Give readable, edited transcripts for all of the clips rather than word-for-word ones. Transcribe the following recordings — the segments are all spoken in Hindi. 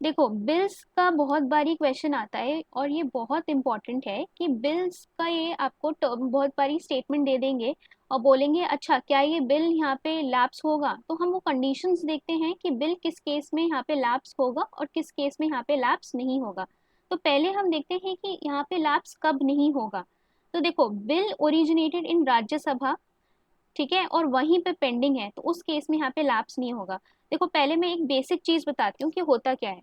देखो, बिल्स का बहुत बारी क्वेश्चन आता है और ये बहुत इंपॉर्टेंट है कि बिल्स का ये आपको टर्म बहुत बारी स्टेटमेंट दे देंगे और बोलेंगे अच्छा क्या ये बिल यहाँ पे लैप्स होगा, तो हम वो कंडीशंस देखते हैं कि बिल किस केस में यहाँ पे लैप्स होगा और किस केस में यहाँ पे लैप्स नहीं होगा। तो पहले हम देखते हैं कि यहाँ पे लैप्स कब नहीं होगा। तो देखो, बिल ओरिजिनेटेड इन राज्यसभा, ठीक है, और वहीं पे पेंडिंग है, तो उस केस में यहाँ पे लैप्स नहीं होगा। देखो, पहले मैं एक बेसिक चीज बताती हूँ कि होता क्या है।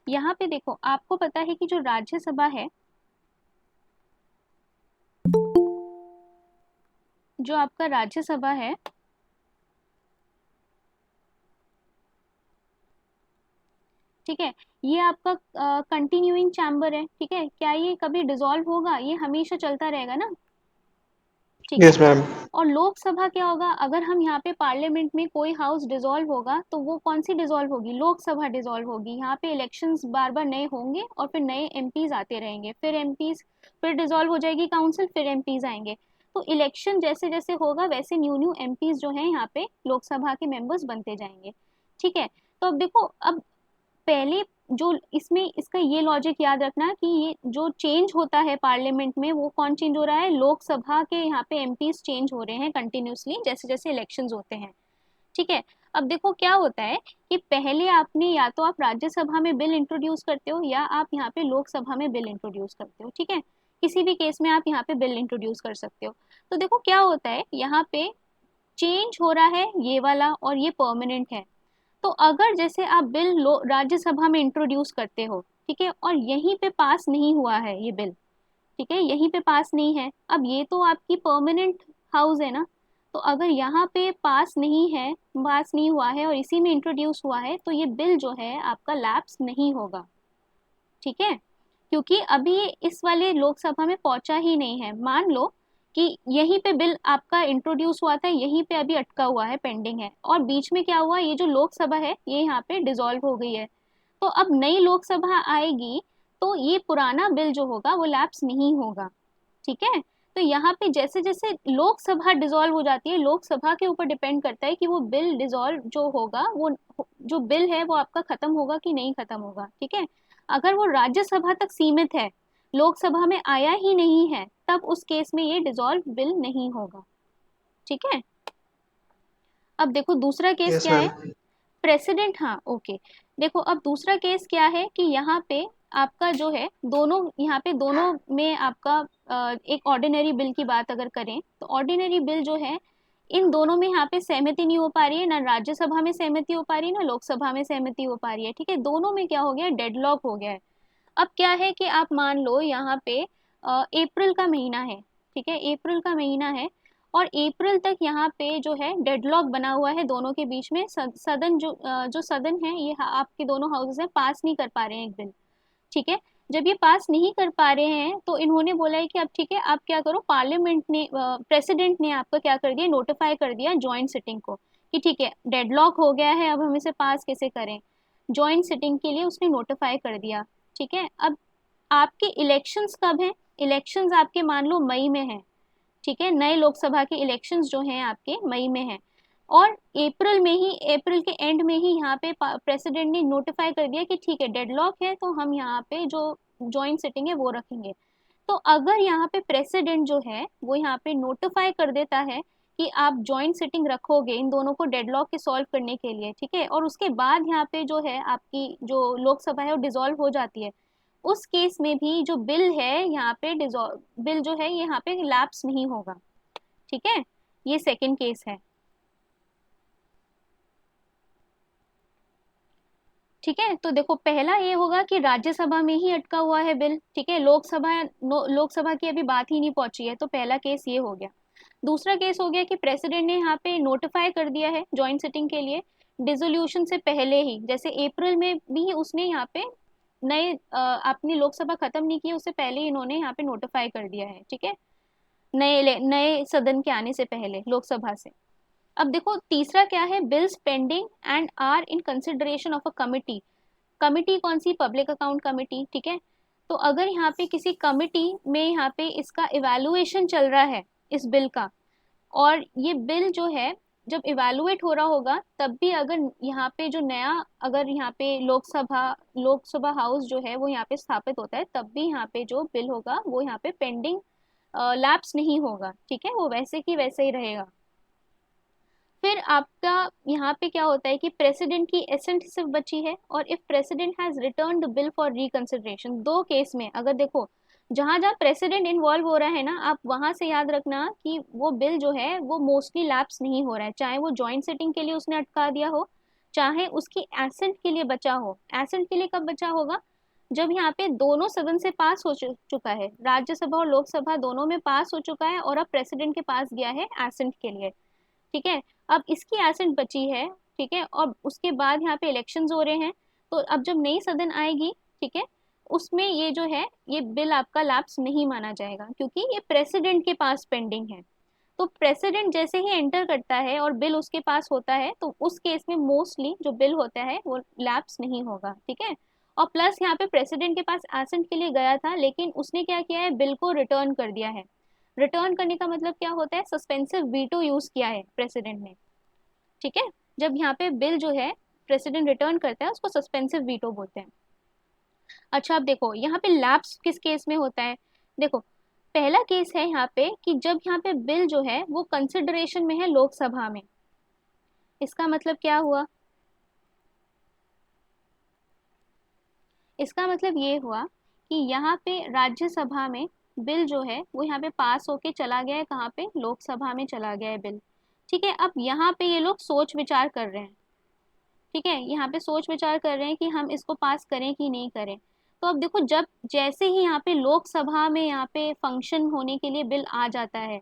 यहाँ पे देखो, आपको पता है कि जो राज्यसभा है, जो आपका राज्यसभा है, ठीक है, ये आपका कंटिन्यूइंग चैम्बर है, ठीक है, क्या ये कभी डिसॉल्व होगा? ये हमेशा चलता रहेगा ना, ठीक है। Yes ma'am. और लोकसभा क्या होगा? अगर हम यहाँ पे पार्लियामेंट में कोई हाउस डिसॉल्व होगा तो वो कौन सी डिसॉल्व होगी? लोकसभा डिसॉल्व होगी। यहाँ पे इलेक्शंस बार बार नए होंगे और फिर नए एमपीज आते रहेंगे, फिर एमपीज, फिर डिसॉल्व हो जाएगी काउंसिल, फिर एमपीज आएंगे। तो इलेक्शन जैसे जैसे होगा वैसे न्यू न्यू एमपीज जो है यहाँ पे लोकसभा के मेंबर्स बनते जाएंगे, ठीक है। तो अब देखो, अब पहले जो इसमें इसका ये लॉजिक याद रखना कि ये जो चेंज होता है पार्लियामेंट में, वो कौन चेंज हो रहा है? लोकसभा के यहाँ पे एमपीज चेंज हो रहे हैं कंटिन्यूसली जैसे जैसे इलेक्शंस होते हैं, ठीक है। अब देखो क्या होता है कि पहले आपने या तो आप राज्यसभा में बिल इंट्रोड्यूस करते हो या आप यहाँ पे लोकसभा में बिल इंट्रोड्यूस करते हो, ठीक है। किसी भी केस में आप यहाँ पे बिल इंट्रोड्यूस कर सकते हो। तो देखो क्या होता है, यहाँ पे चेंज हो रहा है ये वाला और ये परमानेंट है। तो अगर जैसे आप बिल राज्यसभा में इंट्रोड्यूस करते हो, ठीक है, और यहीं पे पास नहीं हुआ है ये बिल, ठीक है, यहीं पे पास नहीं है, अब ये तो आपकी परमानेंट हाउस है ना, तो अगर यहाँ पे पास नहीं है, पास नहीं हुआ है और इसी में इंट्रोड्यूस हुआ है, तो ये बिल जो है आपका लैप्स नहीं होगा, ठीक है। क्योंकि अभी ये इस वाले लोकसभा में पहुंचा ही नहीं है। मान लो कि यहीं पे बिल आपका इंट्रोड्यूस हुआ था, यहीं पे अभी अटका हुआ है, पेंडिंग है, और बीच में क्या हुआ, ये जो लोकसभा है ये यहाँ पे डिसॉल्व हो गई है। तो अब नई लोकसभा आएगी, तो ये पुराना बिल जो होगा वो लैप्स नहीं होगा, ठीक है। तो यहाँ पे जैसे जैसे लोकसभा डिसॉल्व हो जाती है, लोकसभा के ऊपर डिपेंड करता है कि वो बिल डिसॉल्व जो होगा, वो जो बिल है वो आपका खत्म होगा कि नहीं खत्म होगा, ठीक है। अगर वो राज्यसभा तक सीमित है, लोकसभा में आया ही नहीं है, तब उस केस में ये डिसॉल्व बिल नहीं होगा, ठीक है। अब देखो दूसरा केस यस क्या है। मैम। प्रेसिडेंट, हाँ, ओके। देखो अब दूसरा केस क्या है कि यहाँ पे आपका जो है दोनों, यहाँ पे दोनों में आपका एक ऑर्डिनरी बिल की बात अगर करें, तो ऑर्डिनरी बिल जो है, इन दोनों में यहाँ पे सहमति नहीं हो पा रही है, ना राज्यसभा में सहमति हो पा रही है, ना लोकसभा में सहमति हो पा रही है, ठीक है, दोनों में क्या हो गया, डेडलॉक हो गया है। अब क्या है कि आप मान लो यहाँ पे अप्रैल का महीना है, ठीक है, अप्रैल का महीना है, और अप्रैल तक यहाँ पे जो है डेडलॉक बना हुआ है दोनों के बीच में। सदन जो सदन है, ये आपके दोनों हाउसेस हैं, पास नहीं कर पा रहे हैं एक बिल, ठीक है। जब ये पास नहीं कर पा रहे हैं तो इन्होंने बोला है कि अब ठीक है, आप क्या करो, पार्लियामेंट ने, प्रेसिडेंट ने आपका क्या कर दिया, नोटिफाई कर दिया ज्वाइंट सिटिंग को कि ठीक है, डेडलॉक हो गया है, अब हम इसे पास कैसे करें। ज्वाइंट सिटिंग के लिए उसने नोटिफाई कर दिया, ठीक है। अब आपके इलेक्शंस कब हैं? इलेक्शंस आपके मान लो मई में हैं, ठीक है, नए लोकसभा के इलेक्शंस जो हैं आपके मई में हैं। और अप्रैल में ही, अप्रैल के एंड में ही यहाँ पे प्रेसिडेंट ने नोटिफाई कर दिया कि ठीक है, डेडलॉक है, तो हम यहाँ पे जो जॉइंट सिटिंग है वो रखेंगे। तो अगर यहाँ पे प्रेसिडेंट जो है वो यहाँ पे नोटिफाई कर देता है कि आप जॉइंट सिटिंग रखोगे इन दोनों को डेडलॉक के सॉल्व करने के लिए, ठीक है, और उसके बाद यहाँ पे जो है आपकी जो लोकसभा है वो डिसॉल्व हो जाती है, उस केस में भी जो बिल है यहाँ पे डिसॉल्व, बिल जो है ये यहाँ पे लैप्स नहीं होगा, ठीक है। ये सेकंड केस है, ठीक है। तो देखो पहला ये होगा कि राज्यसभा में ही अटका हुआ है बिल, ठीक है, लोकसभा की अभी बात ही नहीं पहुंची है, तो पहला केस ये हो गया। दूसरा केस हो गया कि प्रेसिडेंट ने यहाँ पे नोटिफाई कर दिया है जॉइंट सिटिंग के लिए डिसोल्यूशन से पहले ही, जैसे अप्रैल में भी उसने यहाँ पे नए अपनी लोकसभा खत्म नहीं की, उससे पहले ही इन्होंने यहाँ पे नोटिफाई कर दिया है, ठीक है, नए सदन के आने से पहले लोकसभा से। अब देखो तीसरा क्या है, bills pending and are in consideration of a committee. Committee कौन सी? पब्लिक अकाउंट कमिटी, ठीक है। तो अगर यहाँ पे किसी कमिटी में यहाँ पे इसका इवैल्यूएशन चल रहा है इस बिल का, और ये बिल जो है जब इवैल्यूएट हो रहा होगा तब भी अगर यहाँ पे जो नया, अगर यहाँ पे लोकसभा हाउस जो है वो यहाँ पे स्थापित होता है, तब भी यहाँ पे जो बिल होगा वो यहाँ पे पेंडिंग लैप्स नहीं होगा, ठीक है, वो वैसे की वैसे ही रहेगा। फिर आपका यहाँ पे क्या होता है कि प्रेसिडेंट की एसेंट सिर्फ बची है, और if president has return the bill for reconsideration, दो केस में अगर देखो जहां जहां प्रेसिडेंट इन्वॉल्व हो रहा है ना, आप वहां से याद रखना कि वो बिल जो है वो मोस्टली लैप्स नहीं हो रहा है, चाहे वो जॉइंट सिटिंग के लिए उसने अटका दिया हो, चाहे उसकी एसेंट के लिए बचा हो। एसेंट के लिए कब बचा होगा? जब यहाँ पे दोनों सदन से पास हो चुका है, राज्यसभा और लोकसभा दोनों में पास हो चुका है, और अब प्रेसिडेंट के पास गया है एसेंट के लिए, ठीक है। अब इसकी एसेंट बची है, ठीक है, और उसके बाद यहाँ पे इलेक्शंस हो रहे हैं, तो अब जब नई सदन आएगी, ठीक है, उसमें ये जो है ये बिल आपका लैप्स नहीं माना जाएगा, क्योंकि ये प्रेसिडेंट के पास पेंडिंग है। तो प्रेसिडेंट जैसे ही एंटर करता है और बिल उसके पास होता है, तो उस केस में मोस्टली जो बिल होता है वो लैप्स नहीं होगा, ठीक है। और प्लस यहाँ पे प्रेसिडेंट के पास एसेंट के लिए गया था, लेकिन उसने क्या किया है, बिल को रिटर्न कर दिया है। रिटर्न करने का मतलब क्या होता है, सस्पेंसिव वीटो यूज किया है प्रेसिडेंट ने, ठीक है। जब यहाँ पे बिल जो है प्रेसिडेंट रिटर्न करता है उसको सस्पेंसिव वीटो बोलते हैं। अच्छा, अब देखो यहाँ पे लैप्स किस केस में होता है। देखो, पहला केस है यहाँ पे कि जब यहाँ पे बिल जो है वो कंसिडरेशन में है लोकसभा में। इसका मतलब क्या हुआ? इसका मतलब ये हुआ कि यहाँ पे राज्यसभा में बिल जो है वो यहाँ पे पास होके चला गया है, कहाँ पे, लोकसभा में चला गया है बिल, ठीक है। अब यहाँ पे ये लोग सोच विचार कर रहे हैं, ठीक है, यहाँ पे सोच विचार कर रहे हैं कि हम इसको पास करें कि नहीं करें। तो अब देखो, जब जैसे ही यहाँ पे लोकसभा में यहाँ पे फंक्शन होने के लिए बिल आ जाता है,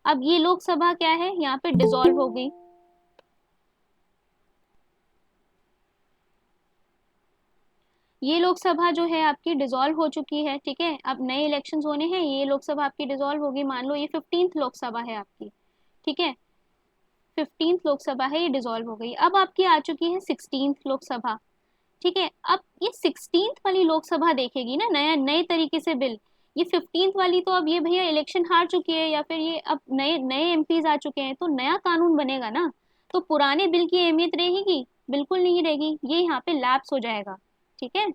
अब ये लोकसभा क्या है, यहाँ पे डिसॉल्व हो गई, ये लोकसभा जो है आपकी डिसॉल्व हो चुकी है, ठीक है। अब नए इलेक्शंस होने हैं, ये लोकसभा आपकी डिसॉल्व होगी, मान लो ये 15th लोकसभा है आपकी, ठीक है, 15th लोकसभा है, ये डिसॉल्व हो गई। अब आपकी आ चुकी है 16th लोकसभा, ठीक है। अब ये 16th वाली लोकसभा देखेगी ना नया नए तरीके से बिल, ये 15th वाली तो अब ये भैया इलेक्शन हार चुकी है, या फिर ये अब नए नए एमपीज आ चुके हैं, तो नया कानून बनेगा ना, तो पुराने बिल की अहमियत रहेगी? बिल्कुल नहीं रहेगी, ये यहाँ पे लैप्स हो जाएगा, ठीक है।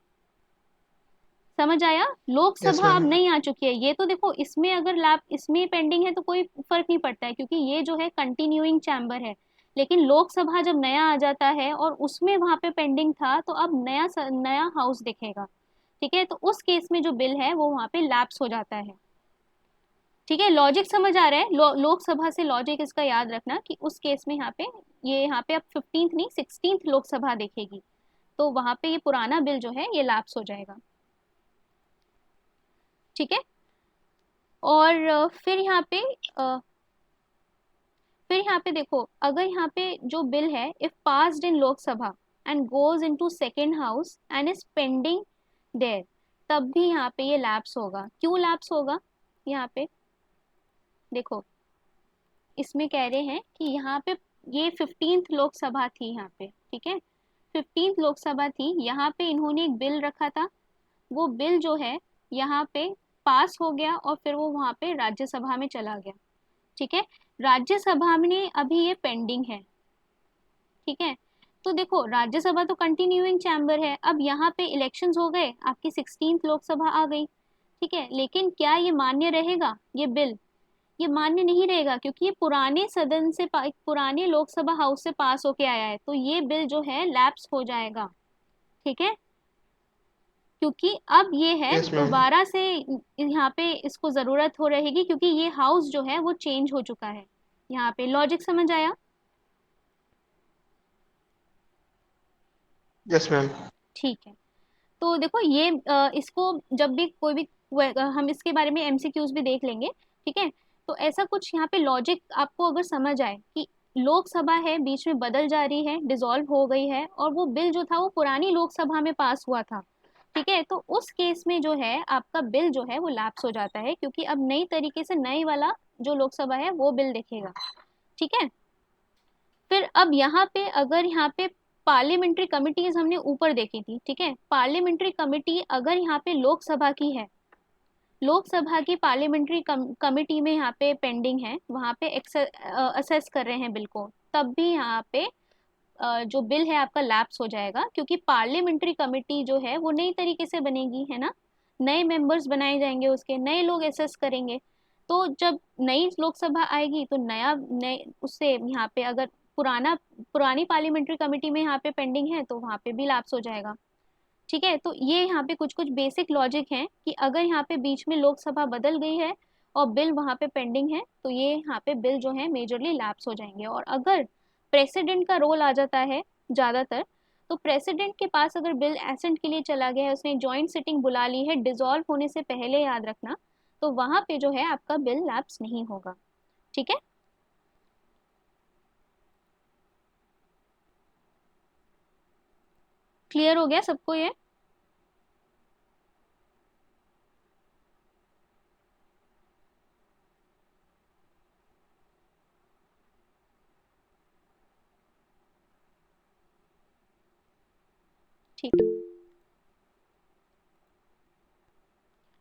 समझ आया? यस लोकसभा अब मैम। नहीं आ चुकी है, ये तो देखो इसमें अगर लैप इसमें पेंडिंग है तो कोई फर्क नहीं पड़ता है, क्योंकि ये जो है कंटिन्यूइंग चैम्बर है। लेकिन लोकसभा जब नया आ जाता है और उसमें वहां पे पेंडिंग था, तो अब नया हाउस दिखेगा, ठीक है, तो उस केस में जो बिल है वो वहां पे लैप्स हो जाता है, ठीक है। लॉजिक समझ आ रहा है? लोकसभा से लॉजिक इसका याद रखना कि उस केस में यहाँ पे, ये यहाँ पे अब 15th नहीं 16th लोकसभा देखेगी, तो वहां पे ये पुराना बिल जो है ये लैप्स हो जाएगा, ठीक है। और अ, फिर यहाँ पे देखो, अगर यहाँ पे जो बिल है if passed in Lok Sabha and goes into second house and is pending there, तब भी यहाँ पे ये लैप्स होगा। क्यों लैप्स होगा? यहाँ पे देखो, इसमें कह रहे हैं कि यहाँ पे ये 15th लोकसभा थी यहाँ पे, ठीक है, 15th लोकसभा थी, यहाँ पे इन्होंने एक बिल रखा था, वो बिल जो है यहाँ पे पास हो गया और फिर वो वहां पे राज्यसभा में चला गया, ठीक है। राज्यसभा में अभी ये पेंडिंग है, ठीक है। तो देखो, राज्यसभा तो कंटिन्यूइंग चैम्बर है, अब यहाँ पे इलेक्शंस हो गए, आपकी 16th लोकसभा आ गई, ठीक है, लेकिन क्या ये मान्य रहेगा ये बिल? ये मान्य नहीं रहेगा, क्योंकि ये पुराने सदन से पुराने लोकसभा हाउस से पास होके आया है, तो ये बिल जो है लैप्स हो जाएगा, ठीक है। क्योंकि अब ये है यस मैम। दोबारा से यहाँ पे इसको जरूरत हो रहेगी, क्योंकि ये हाउस जो है वो चेंज हो चुका है। यहाँ पे लॉजिक समझ आया? Yes ma'am. ठीक है। तो देखो ये इसको जब भी कोई भी हम इसके बारे में एमसीक्यूज भी देख लेंगे, ठीक है। तो ऐसा कुछ यहाँ पे लॉजिक आपको अगर समझ आए कि लोकसभा है बीच में बदल जा रही है, डिसॉल्व हो गई है, और वो बिल जो था वो पुरानी लोकसभा में पास हुआ था, ठीक है, तो उस केस में जो है आपका बिल जो है वो लैप्स हो जाता है, क्योंकि अब नई तरीके से नई वाला जो लोकसभा है वो बिल दिखेगा, ठीक है। फिर अब यहाँ पे अगर यहाँ पे पार्लियामेंट्री कमिटीज हमने ऊपर देखी थी, ठीक है, पार्लियामेंट्री कमिटी अगर यहाँ पे लोकसभा की है, लोकसभा की पार्लियामेंट्री कमिटी में यहाँ पे पेंडिंग है, वहां पे असेस कर रहे हैं बिल को, तब भी यहाँ पे जो बिल है आपका लैप्स हो जाएगा, क्योंकि पार्लियामेंट्री कमेटी जो है वो नई तरीके से बनेगी, है ना, नए मेंबर्स बनाए जाएंगे, उसके नए लोग एसेस करेंगे। तो जब नई लोकसभा आएगी तो नया नए उससे यहाँ पे अगर पुरानी पार्लियामेंट्री कमेटी में यहाँ पे पेंडिंग है तो वहाँ पे भी लैप्स हो जाएगा। ठीक है, तो ये यहाँ पे कुछ कुछ बेसिक लॉजिक हैं कि अगर यहाँ पे बीच में लोकसभा बदल गई है और बिल वहाँ पे पेंडिंग है तो ये यहाँ पे बिल जो है मेजरली लैप्स हो जाएंगे। और अगर प्रेसिडेंट का रोल आ जाता है ज़्यादातर, तो प्रेसिडेंट के पास अगर बिल एसेंट के लिए चला गया है, उसने जॉइंट सिटिंग बुला ली है डिसॉल्व होने से पहले, याद रखना, तो वहाँ पे जो है आपका बिल लैप्स नहीं होगा। ठीक है, क्लियर हो गया सबको ये? ठीक,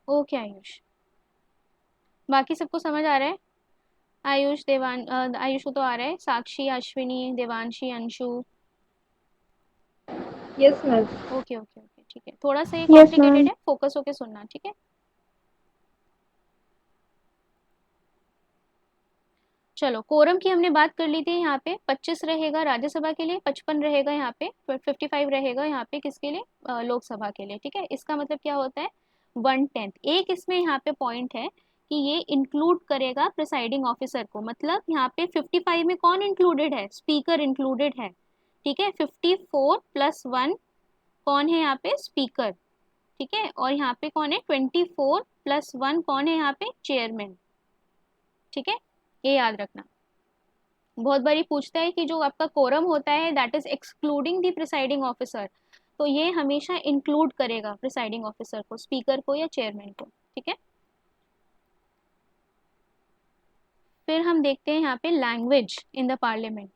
ओके आयुष, बाकी सबको समझ आ रहा है? आयुष, आयुष को तो आ रहा है, Sakshi, Ashwini, Devanshi, Anshu? Yes ma'am. Okay okay okay, ठीक है, थोड़ा सा ये यस मैम। कॉम्प्लिकेटेड है, फोकस होके सुनना, ठीक है। चलो, कोरम की हमने बात कर ली थी, यहाँ पे 25 रहेगा राज्यसभा के लिए, 55 रहेगा यहाँ पे, 55 रहेगा यहाँ पे किसके लिए, लोकसभा के लिए। ठीक है, इसका मतलब क्या होता है, 1/10। एक इसमें यहाँ पे पॉइंट है कि ये इंक्लूड करेगा प्रिसाइडिंग ऑफिसर को, मतलब यहाँ पे 55 में कौन इंक्लूडेड है, स्पीकर इंक्लूडेड है। ठीक है, 54+1 कौन है यहाँ पे, स्पीकर। ठीक है, और यहाँ पे कौन है, 24+1 कौन है यहाँ पे, चेयरमैन। ठीक है, ये याद रखना। बहुत बारी पूछता है कि जो आपका कोरम होता है that is excluding the presiding officer, तो ये हमेशा इंक्लूड करेगा प्रिसाइडिंग ऑफिसर को, स्पीकर को या चेयरमैन को। ठीक है, फिर हम देखते हैं यहाँ पे लैंग्वेज इन द पार्लियामेंट।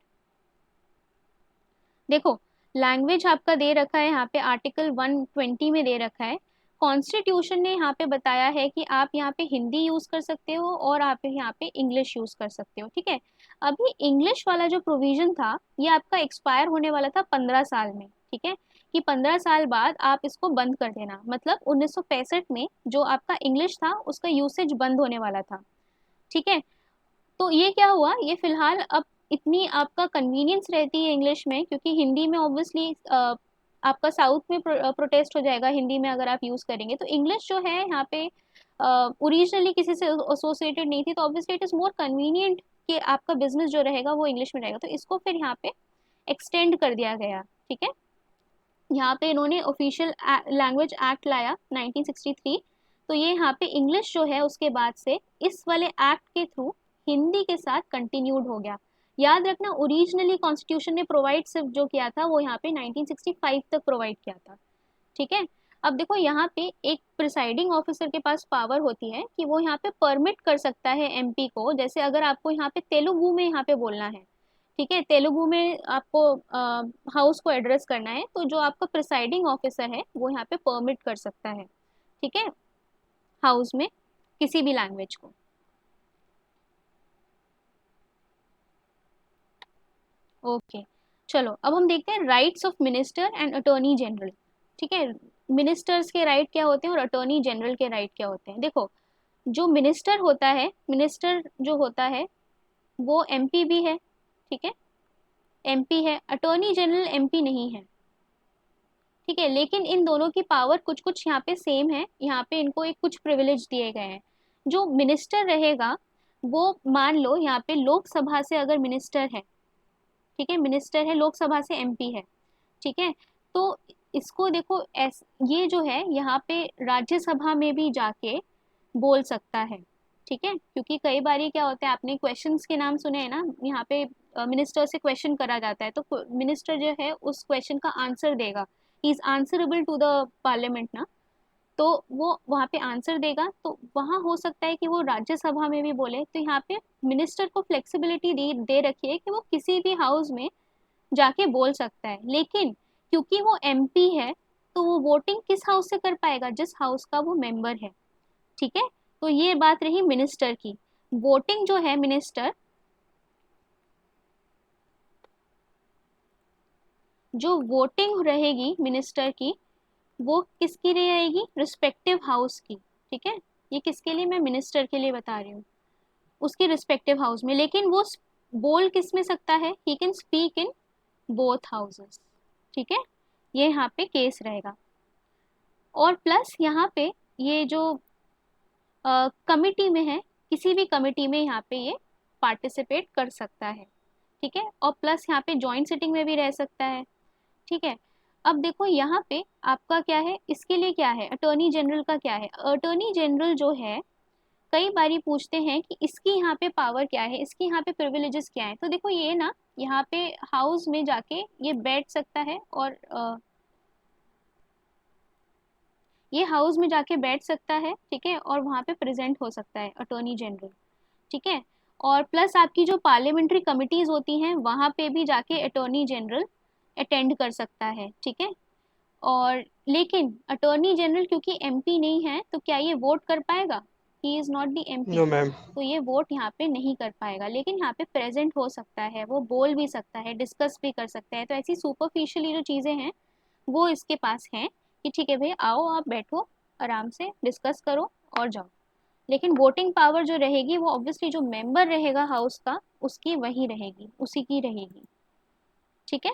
देखो, लैंग्वेज आपका दे रखा है यहाँ पे आर्टिकल 120 में दे रखा है। कॉन्स्टिट्यूशन ने यहाँ पे बताया है कि आप यहाँ पे हिंदी यूज कर सकते हो और आप यहाँ पे इंग्लिश यूज कर सकते हो। ठीक है, अभी इंग्लिश वाला जो प्रोविजन था ये आपका एक्सपायर होने वाला था 15 साल में। ठीक है, कि 15 साल बाद आप इसको बंद कर देना, मतलब 1965 में जो आपका इंग्लिश था उसका यूसेज बंद होने वाला था। ठीक है, तो ये क्या हुआ, ये फिलहाल अब इतनी आपका कन्वीनियंस रहती है इंग्लिश में, क्योंकि हिंदी में ऑब्वियसली आपका साउथ में प्रोटेस्ट हो जाएगा हिंदी में अगर आप यूज करेंगे, तो इंग्लिश जो है यहाँ पे ओरिजिनली किसी से एसोसिएटेड नहीं थी, तो obviously it is more convenient कि आपका बिजनेस जो रहेगा वो इंग्लिश में रहेगा, तो इसको फिर यहाँ पे एक्सटेंड कर दिया गया। ठीक है, यहाँ पे इन्होंने ऑफिशियल लैंग्वेज एक्ट लाया 1963, तो ये यहाँ पे इंग्लिश जो है उसके बाद से इस वाले एक्ट के थ्रू हिंदी के साथ कंटिन्यूड हो गया। याद रखना, ओरिजिनली कॉन्स्टिट्यूशन ने प्रोवाइड सिर्फ जो किया था वो यहाँ पे 1965 तक प्रोवाइड किया था। ठीक है, अब देखो यहाँ पे एक प्रिसाइडिंग ऑफिसर के पास पावर होती है कि वो यहाँ पे परमिट कर सकता है एमपी को, जैसे अगर आपको यहाँ पे तेलुगु में यहाँ पे बोलना है, ठीक है, तेलुगु में आपको हाउस को एड्रेस करना है, तो जो आपका प्रिसाइडिंग ऑफिसर है वो यहाँ पे परमिट कर सकता है। ठीक है, हाउस में किसी भी लैंग्वेज को। ओके, चलो अब हम देखते हैं rights of minister and attorney general. ठीक है, मिनिस्टर्स के राइट क्या होते हैं और अटॉर्नी जनरल के राइट क्या होते हैं। देखो, जो मिनिस्टर होता है, मिनिस्टर जो होता है वो एमपी भी है। ठीक है, एमपी है, अटॉर्नी जनरल एमपी नहीं है। ठीक है, लेकिन इन दोनों की पावर कुछ कुछ यहाँ पे सेम है, यहाँ पे इनको एक कुछ प्रिविलेज दिए गए हैं। जो मिनिस्टर रहेगा वो, मान लो यहाँ पे लोकसभा से अगर मिनिस्टर है, ठीक है, मिनिस्टर है लोकसभा से एमपी है, ठीक है, तो इसको देखो ये जो है यहाँ पे राज्यसभा में भी जाके बोल सकता है। ठीक है, क्योंकि कई बार क्या होता है, आपने क्वेश्चंस के नाम सुने हैं ना, यहाँ पे मिनिस्टर से क्वेश्चन करा जाता है, तो मिनिस्टर जो है उस क्वेश्चन का आंसर देगा, he is answerable to the parliament ना, तो वो वहाँ पे आंसर देगा, तो वहाँ हो सकता है कि वो राज्यसभा में भी बोले। तो यहाँ पे मिनिस्टर को फ्लेक्सिबिलिटी दे रखी है कि वो किसी भी हाउस में जाके बोल सकता है, लेकिन क्योंकि वो एमपी है तो वो वोटिंग किस हाउस से कर पाएगा, जिस हाउस का वो मेंबर है। ठीक है, तो ये बात रही मिनिस्टर की। वोटिंग जो है मिनिस्टर, जो वोटिंग रहेगी मिनिस्टर की, वो किसकी रहेगी, रिस्पेक्टिव हाउस की। ठीक है, ये किसके लिए, मैं मिनिस्टर के लिए बता रही हूँ, उसकी रिस्पेक्टिव हाउस में। लेकिन वो बोल किस में सकता है, he can speak in both houses. ठीक है, ये यहाँ पे केस रहेगा। और प्लस यहाँ पे ये जो कमिटी में है, किसी भी कमिटी में यहाँ पे ये पार्टिसिपेट कर सकता है। ठीक है, और प्लस यहाँ पे जॉइंट सिटिंग में भी रह सकता है। ठीक है, अब देखो यहाँ पे आपका क्या है, इसके लिए क्या है, अटॉर्नी जनरल का क्या है। अटॉर्नी जनरल जो है, कई बारी पूछते हैं कि इसकी यहाँ पे पावर क्या है, इसकी यहाँ पे प्रिविलेजेस क्या है। तो देखो ये ना, यहाँ पे हाउस में जाके ये बैठ सकता है, और ये हाउस में जाके बैठ सकता है। ठीक है, और वहाँ पे प्रेजेंट हो सकता है अटॉर्नी जनरल। ठीक है, और प्लस आपकी जो पार्लियामेंट्री कमिटीज होती हैं, वहाँ पे भी जाके अटॉर्नी जनरल अटेंड कर सकता है। ठीक है, और लेकिन अटॉर्नी जनरल क्योंकि एमपी नहीं है, तो क्या ये वोट कर पाएगा, he is not the MP. No ma'am. तो ये वोट यहाँ पे नहीं कर पाएगा, लेकिन यहाँ पे प्रेजेंट हो सकता है, वो बोल भी सकता है, डिस्कस भी कर सकता है। तो ऐसी सुपरफिशियली जो चीज़ें हैं वो इसके पास हैं, कि ठीक है भाई आओ, आप बैठो, आराम से डिस्कस करो और जाओ। लेकिन वोटिंग पावर जो रहेगी, वो ऑब्वियसली जो मेंबर रहेगा हाउस का, उसकी वही रहेगी, उसी की रहेगी। ठीक है,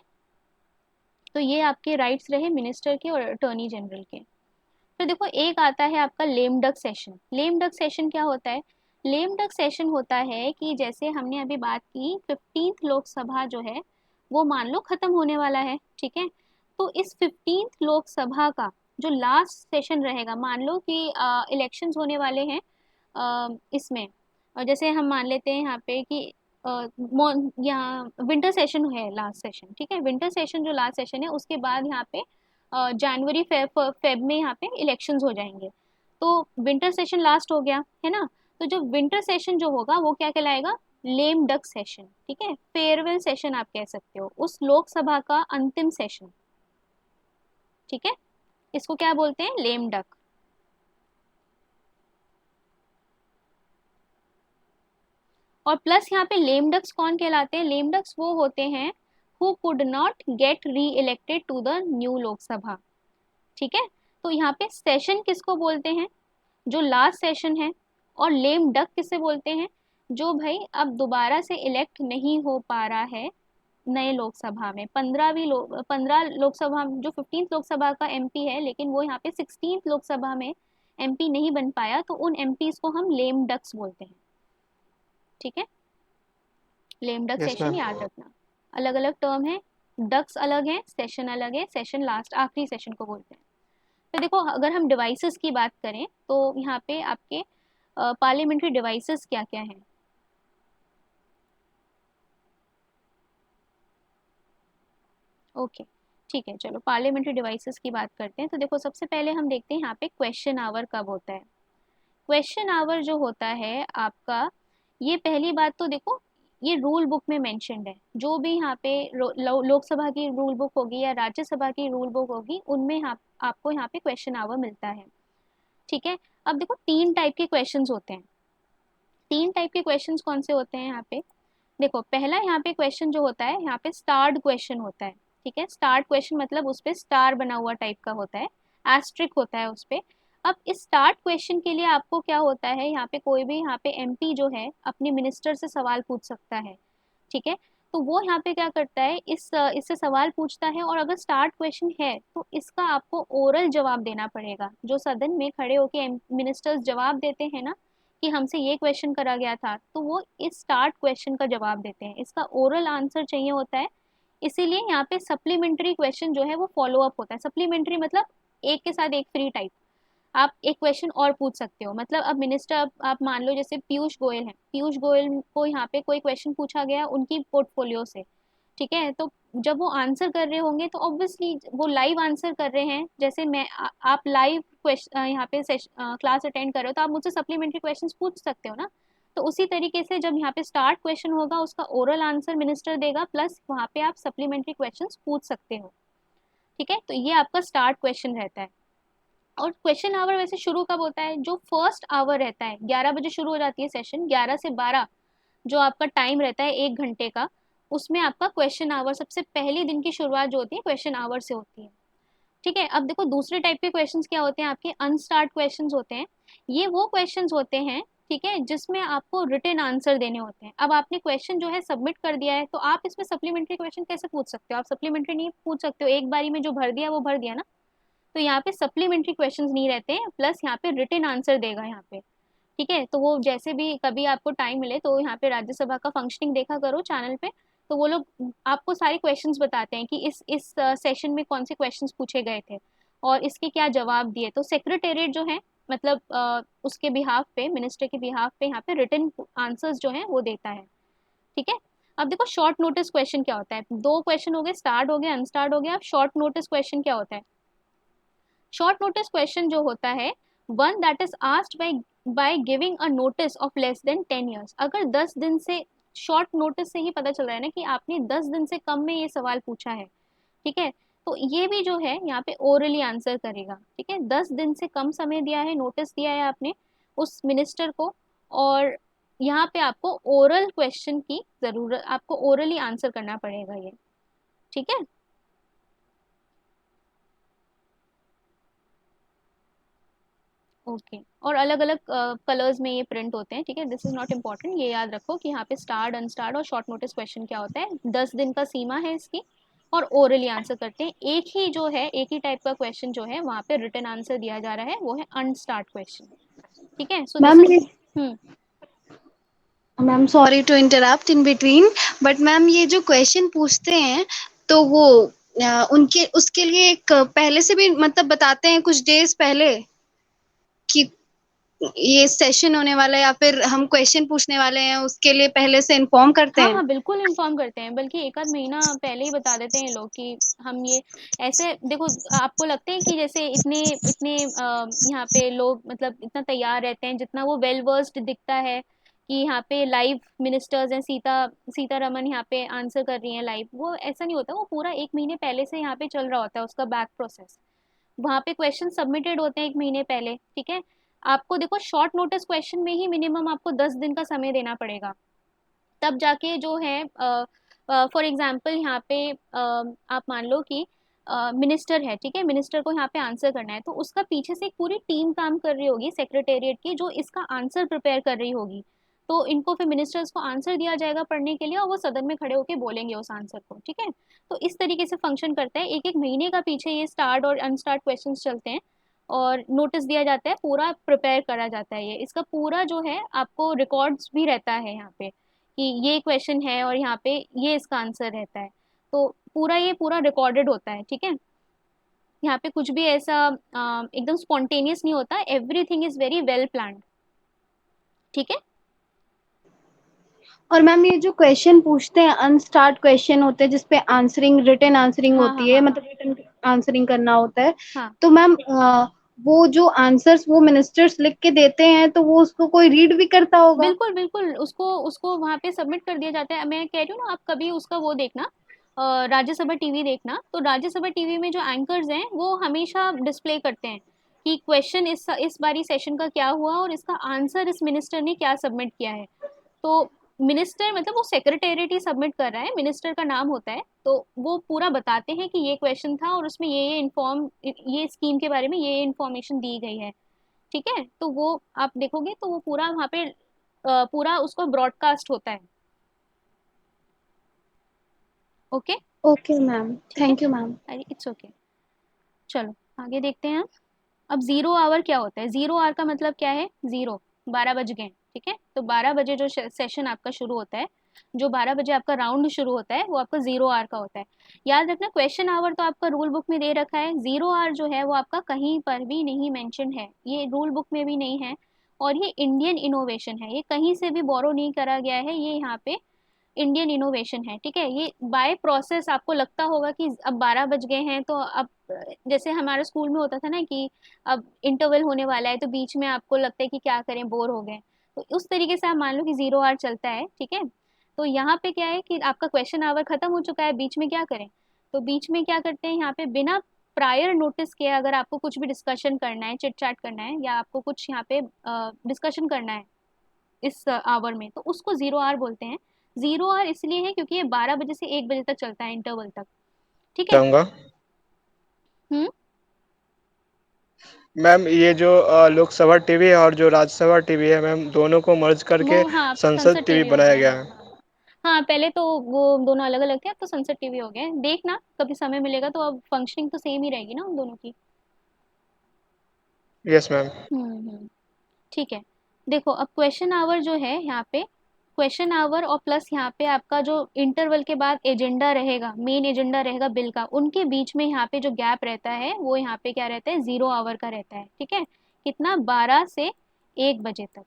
तो ये आपके राइट्स रहे मिनिस्टर के और अटॉर्नी जनरल के। फिर देखो एक आता है आपका lame duck session. Lame duck session क्या होता है, लेम डक सेशन होता है कि जैसे हमने अभी बात की 15th लोकसभा जो है, वो मान लो खत्म होने वाला है। ठीक है, तो इस 15th लोकसभा का जो लास्ट सेशन रहेगा, मान लो कि इलेक्शंस होने वाले हैं इसमें, और जैसे हम मान लेते हैं यहाँ पे कि यहाँ विंटर सेशन है लास्ट सेशन। ठीक है, विंटर सेशन जो लास्ट सेशन है, उसके बाद यहाँ पे जनवरी फेब में यहाँ पे इलेक्शंस हो जाएंगे। तो विंटर सेशन लास्ट हो गया है ना, तो जो विंटर सेशन जो होगा वो क्या कहलाएगा, लेम डक सेशन। ठीक है, फेयरवेल सेशन आप कह सकते हो, उस लोकसभा का अंतिम सेशन। ठीक है, इसको क्या बोलते हैं, लेम डक। और प्लस यहाँ पे लेम डक्स कौन कहलाते हैं, लेम डक्स वो होते हैं who could not get reelected to the new Lok Sabha. ठीक है, तो यहाँ पे सेशन किसको बोलते हैं, जो लास्ट सेशन है। और लेम डक किसे बोलते हैं, जो भाई अब दोबारा से इलेक्ट नहीं हो पा रहा है नए लोकसभा में। 15 लोकसभा, जो 15th लोकसभा का एमपी है, लेकिन वो यहाँ पे 16th लोकसभा में एमपी नहीं बन पाया, तो उन एमपीज को हम लेम डक्स बोलते हैं। ठीक है, lame duck yes session ma'am. याद रखना, अलग अलग टर्म है, डक्स अलग है, सेशन अलग है, सेशन लास्ट आखिरी सेशन को बोलते हैं। तो देखो अगर हम डिवाइसेस की बात करें, तो यहाँ पे आपके पार्लियामेंट्री डिवाइसेस क्या क्या हैं। ओके, ठीक है, चलो पार्लियामेंट्री डिवाइसेस की बात करते हैं। तो देखो सबसे पहले हम देखते हैं यहाँ पे क्वेश्चन आवर कब होता है। क्वेश्चन आवर जो होता है आपका, ये पहली बात तो देखो, ये रूल बुक में मेंशन्ड है। जो भी यहाँ पे लोकसभा की रूल बुक होगी या राज्यसभा की रूल बुक होगी, उनमें आपको यहाँ पे क्वेश्चन आवर मिलता है। ठीक है, अब देखो तीन टाइप के क्वेश्चंस होते हैं। तीन टाइप के क्वेश्चंस कौन से होते हैं यहाँ पे, देखो पहला यहाँ पे क्वेश्चन जो होता है, यहाँ पे स्टार्ड क्वेश्चन होता है। ठीक है, स्टार्ड क्वेश्चन मतलब उस पे स्टार बना हुआ टाइप का होता है, एस्ट्रिक होता है उस पे। अब इस स्टार्ट क्वेश्चन के लिए आपको क्या होता है, यहाँ पे कोई भी यहाँ पे एमपी जो है अपने मिनिस्टर से सवाल पूछ सकता है। ठीक है, तो वो यहाँ पे क्या करता है, इससे सवाल पूछता है, और अगर स्टार्ट क्वेश्चन है तो इसका आपको ओरल जवाब देना पड़ेगा। जो सदन में खड़े होके मिनिस्टर्स जवाब देते हैं ना, कि हमसे ये क्वेश्चन करा गया था, तो वो इस स्टार्ट क्वेश्चन का जवाब देते हैं, इसका ओरल आंसर चाहिए होता है। इसीलिए यहाँ पे सप्लीमेंट्री क्वेश्चन जो है वो फॉलो अप होता है। सप्लीमेंट्री मतलब एक के साथ एक फ्री टाइप, आप एक क्वेश्चन और पूछ सकते हो। मतलब अब मिनिस्टर, आप मान लो जैसे पीयूष गोयल हैं, पीयूष गोयल को यहाँ पे कोई क्वेश्चन पूछा गया उनकी पोर्टफोलियो से। ठीक है, तो जब वो आंसर कर रहे होंगे, तो ऑब्वियसली वो लाइव आंसर कर रहे हैं, जैसे मैं आप लाइव क्वेश्चन यहाँ पे क्लास अटेंड कर रहे हो, तो आप मुझसे सप्लीमेंट्री क्वेश्चंस पूछ सकते हो ना। तो उसी तरीके से जब यहाँ पे स्टार्ट क्वेश्चन होगा, उसका ओरल आंसर मिनिस्टर देगा, प्लस वहाँ पे आप सप्लीमेंट्री क्वेश्चंस पूछ सकते हो। ठीक है, तो ये आपका स्टार्ट क्वेश्चन रहता है। और क्वेश्चन आवर वैसे शुरू कब होता है, जो फर्स्ट आवर रहता है, 11 बजे शुरू हो जाती है सेशन, 11 से 12 जो आपका टाइम रहता है 1 घंटे का, उसमें आपका क्वेश्चन आवर सबसे पहले दिन की शुरुआत जो होती है क्वेश्चन आवर से होती है। ठीक है, अब देखो दूसरे टाइप के क्वेश्चंस क्या होते हैं, आपके अनस्टार्ट क्वेश्चंस होते हैं। ये वो क्वेश्चंस होते हैं, ठीक है, जिसमें आपको रिटन आंसर देने होते हैं। अब आपने क्वेश्चन जो है सबमिट कर दिया है, तो आप इसमें सप्लीमेंट्री क्वेश्चन कैसे पूछ सकते हो? आप सप्लीमेंट्री नहीं पूछ सकते हो, एक बारी में जो भर दिया वो भर दिया ना। तो यहाँ पे सप्लीमेंट्री क्वेश्चंस नहीं रहते हैं, प्लस यहाँ पे रिटन आंसर देगा यहाँ पे। ठीक है, तो वो जैसे भी कभी आपको टाइम मिले तो यहाँ पे राज्यसभा का फंक्शनिंग देखा करो चैनल पे। तो वो लोग आपको सारे क्वेश्चंस बताते हैं कि इस सेशन में कौन से क्वेश्चंस पूछे गए थे और इसके क्या जवाब दिए। तो सेक्रेटेरिएट जो है, मतलब उसके बिहाफ पे, मिनिस्टर के बिहाफ पे यहाँ पे रिटन आंसर्स जो है वो देता है। ठीक है, अब देखो शॉर्ट नोटिस क्वेश्चन क्या होता है। दो क्वेश्चन हो गए, स्टार्ट हो गया, अनस्टार्ट हो गया। अब शॉर्ट नोटिस क्वेश्चन क्या होता है? शॉर्ट नोटिस क्वेश्चन जो होता है, one that is asked by giving a notice of less than 10 years। अगर 10 दिन से, शॉर्ट नोटिस से ही पता चल रहा है ना कि आपने 10 दिन से कम में ये सवाल पूछा है। ठीक है, तो ये भी जो है यहाँ पे ओरली आंसर करेगा। ठीक है, 10 दिन से कम समय दिया है, नोटिस दिया है आपने उस मिनिस्टर को, और यहाँ पे आपको ओरल क्वेश्चन की जरूरत, आपको ओरली आंसर करना पड़ेगा ये। ठीक है, ओके। और अलग अलग कलर्स में ये प्रिंट होते हैं। ठीक है, दिस इज नॉट इम्पॉर्टेंट, ये याद रखो कि यहाँ पे स्टार्ड, अनस्टार्ड और शॉर्ट नोटिस क्वेश्चन क्या होता है। 10 दिन का सीमा है इसकी, और ओरली आंसर करते हैं। एक ही जो है, एक ही टाइप का क्वेश्चन जो है वहाँ पे रिटन आंसर दिया जा रहा है, वो है अनस्टार्ड क्वेश्चन। ठीक है, सो दिस मैम इज। ये hmm. Ma'am sorry to interrupt in between, but ma'am ये जो क्वेश्चन पूछते हैं तो वो उनके उसके लिए एक पहले से भी मतलब बताते हैं कुछ डेज पहले कि ये सेशन होने वाला है या फिर हम क्वेश्चन पूछने वाले हैं, उसके लिए पहले से इन्फॉर्म करते हाँ हैं। हाँ, बिल्कुल इन्फॉर्म करते हैं, बल्कि एक आध महीना पहले ही बता देते हैं लोग कि हम ये ऐसे देखो। आपको लगता है कि जैसे इतने इतने यहाँ पे लोग मतलब इतना तैयार रहते हैं, जितना वो वेल वर्स्ड दिखता है कि यहाँ पे लाइव मिनिस्टर्स हैं, सीतारमन यहाँ पे आंसर कर रही हैं लाइव, वो ऐसा नहीं होता। वो पूरा 1 महीने पहले से यहाँ पे चल रहा होता है उसका बैक प्रोसेस। वहाँ पे क्वेश्चन सबमिटेड होते हैं 1 महीने पहले। ठीक है, आपको देखो शॉर्ट नोटिस क्वेश्चन में ही मिनिमम आपको 10 दिन का समय देना पड़ेगा, तब जाके जो है फॉर एग्जाम्पल यहाँ पे आप मान लो कि मिनिस्टर है। ठीक है, मिनिस्टर को यहाँ पे आंसर करना है, तो उसका पीछे से एक पूरी टीम काम कर रही होगी सेक्रेटेरिएट की, जो इसका आंसर प्रिपेयर कर रही होगी। तो इनको फिर मिनिस्टर्स को आंसर दिया जाएगा पढ़ने के लिए, और वो सदन में खड़े होकर बोलेंगे उस आंसर को। ठीक है, तो इस तरीके से फंक्शन करता है। एक एक महीने का पीछे ये स्टार्ट और अनस्टार्ट क्वेश्चन चलते हैं, और नोटिस दिया जाता है, पूरा प्रिपेयर करा जाता है। ये इसका पूरा जो है आपको रिकॉर्ड्स भी रहता है यहाँ पे कि ये क्वेश्चन है और यहाँ पे ये इसका आंसर रहता है। तो पूरा ये पूरा रिकॉर्डेड होता है। ठीक है, यहाँ पे कुछ भी ऐसा एकदम स्पॉन्टेनियस नहीं होता, everything is very well planned. ठीक है। और मैम ये जो क्वेश्चन पूछते हैं अनस्टार्ट क्वेश्चन होते हैं जिसपे आंसरिंग रिटन आंसरिंग हाँ हाँ होती है, हाँ हाँ मतलब रिटन आंसरिंग करना होता है। हाँ, तो मैम वो जो आंसर्स वो मिनिस्टर्स लिख के देते हैं तो वो उसको कोई रीड भी करता होगा। बिल्कुल बिल्कुल, उसको उसको वहाँ पे सबमिट कर दिया जाता है। मैं कह रही हूँ ना, आप कभी उसका वो देखना, राज्यसभा टीवी देखना। तो राज्यसभा टीवी में जो एंकर्स हैं वो हमेशा डिस्प्ले करते हैं कि क्वेश्चन इस बारी सेशन का क्या हुआ और इसका आंसर इस मिनिस्टर ने क्या सबमिट किया है। तो मिनिस्टर मतलब वो सेक्रेटेरिएट ही सबमिट कर रहा है, मिनिस्टर का नाम होता है, तो वो पूरा बताते हैं कि ये क्वेश्चन था और उसमें ये स्कीम के बारे में ये इन्फॉर्मेशन दी गई है। ठीक है, तो वो आप देखोगे तो वो पूरा वहाँ पे पूरा उसको ब्रॉडकास्ट होता है। ओके। ओके मैम, ठीक है, थैंक यू मैम। अरे इट्स ओके। चलो आगे देखते हैं। अब जीरो आवर क्या होता है? जीरो आवर का मतलब क्या है? जीरो, 12 बज गए। ठीक है, तो 12 बजे जो सेशन आपका शुरू होता है, जो 12 बजे आपका राउंड शुरू होता है, वो आपका जीरो आवर का होता है। याद रखना, क्वेश्चन आवर तो आपका रूल बुक में दे रखा है, जीरो आवर जो है वो आपका कहीं पर भी नहीं मेंशन है, ये रूल बुक में भी नहीं है। और ये इंडियन इनोवेशन है, ये कहीं से भी बोरो नहीं करा गया है, ये यहाँ पे इंडियन इनोवेशन है। ठीक है, ये बाय प्रोसेस आपको लगता होगा कि अब 12 बज गए हैं, तो अब जैसे हमारे स्कूल में होता था ना कि अब इंटरवल होने वाला है, तो बीच में आपको लगता है कि क्या करें, बोर हो गए। तो उस तरीके से आप मान लो कि जीरो आवर चलता है। ठीक है, तो यहाँ पे क्या है कि आपका क्वेश्चन आवर खत्म हो चुका है, बीच में क्या करें? तो बीच में क्या करते हैं, यहाँ पे बिना प्रायर नोटिस के अगर आपको कुछ भी डिस्कशन करना है, चिट चैट करना है, या आपको कुछ यहाँ पे डिस्कशन करना है इस आवर में, तो उसको जीरो आवर बोलते हैं। 0 आवर इसलिए है क्योंकि ये 12 बजे से 1 बजे तक चलता है, इंटरवल तक। ठीक है। चाहूंगा हम्म। मैम, ये जो लोकसभा टीवी है और जो राज्यसभा टीवी है मैम, दोनों को मर्ज करके वो हाँ संसद संसद टीवी टीवी हो बनाया गया गया है। है। हाँ पहले तो वो दोनों अलग अलग थे, अब तो संसद टीवी हो गए हैं। देखना कभी समय मिलेगा तो अब फंक्शनिंग तो सेम ही रहेगी ना उन दोनों की। Yes ma'am. ठीक है। देखो अब क्वेश्चन आवर जो है यहाँ पे, क्वेश्चन आवर और प्लस यहाँ पे आपका जो इंटरवल के बाद एजेंडा रहेगा, मेन एजेंडा रहेगा बिल का, उनके बीच में यहाँ पे जो गैप रहता है वो यहाँ पे क्या रहता है, 0 आवर का रहता है। ठीक है। कितना, 12 से 1 बजे तक।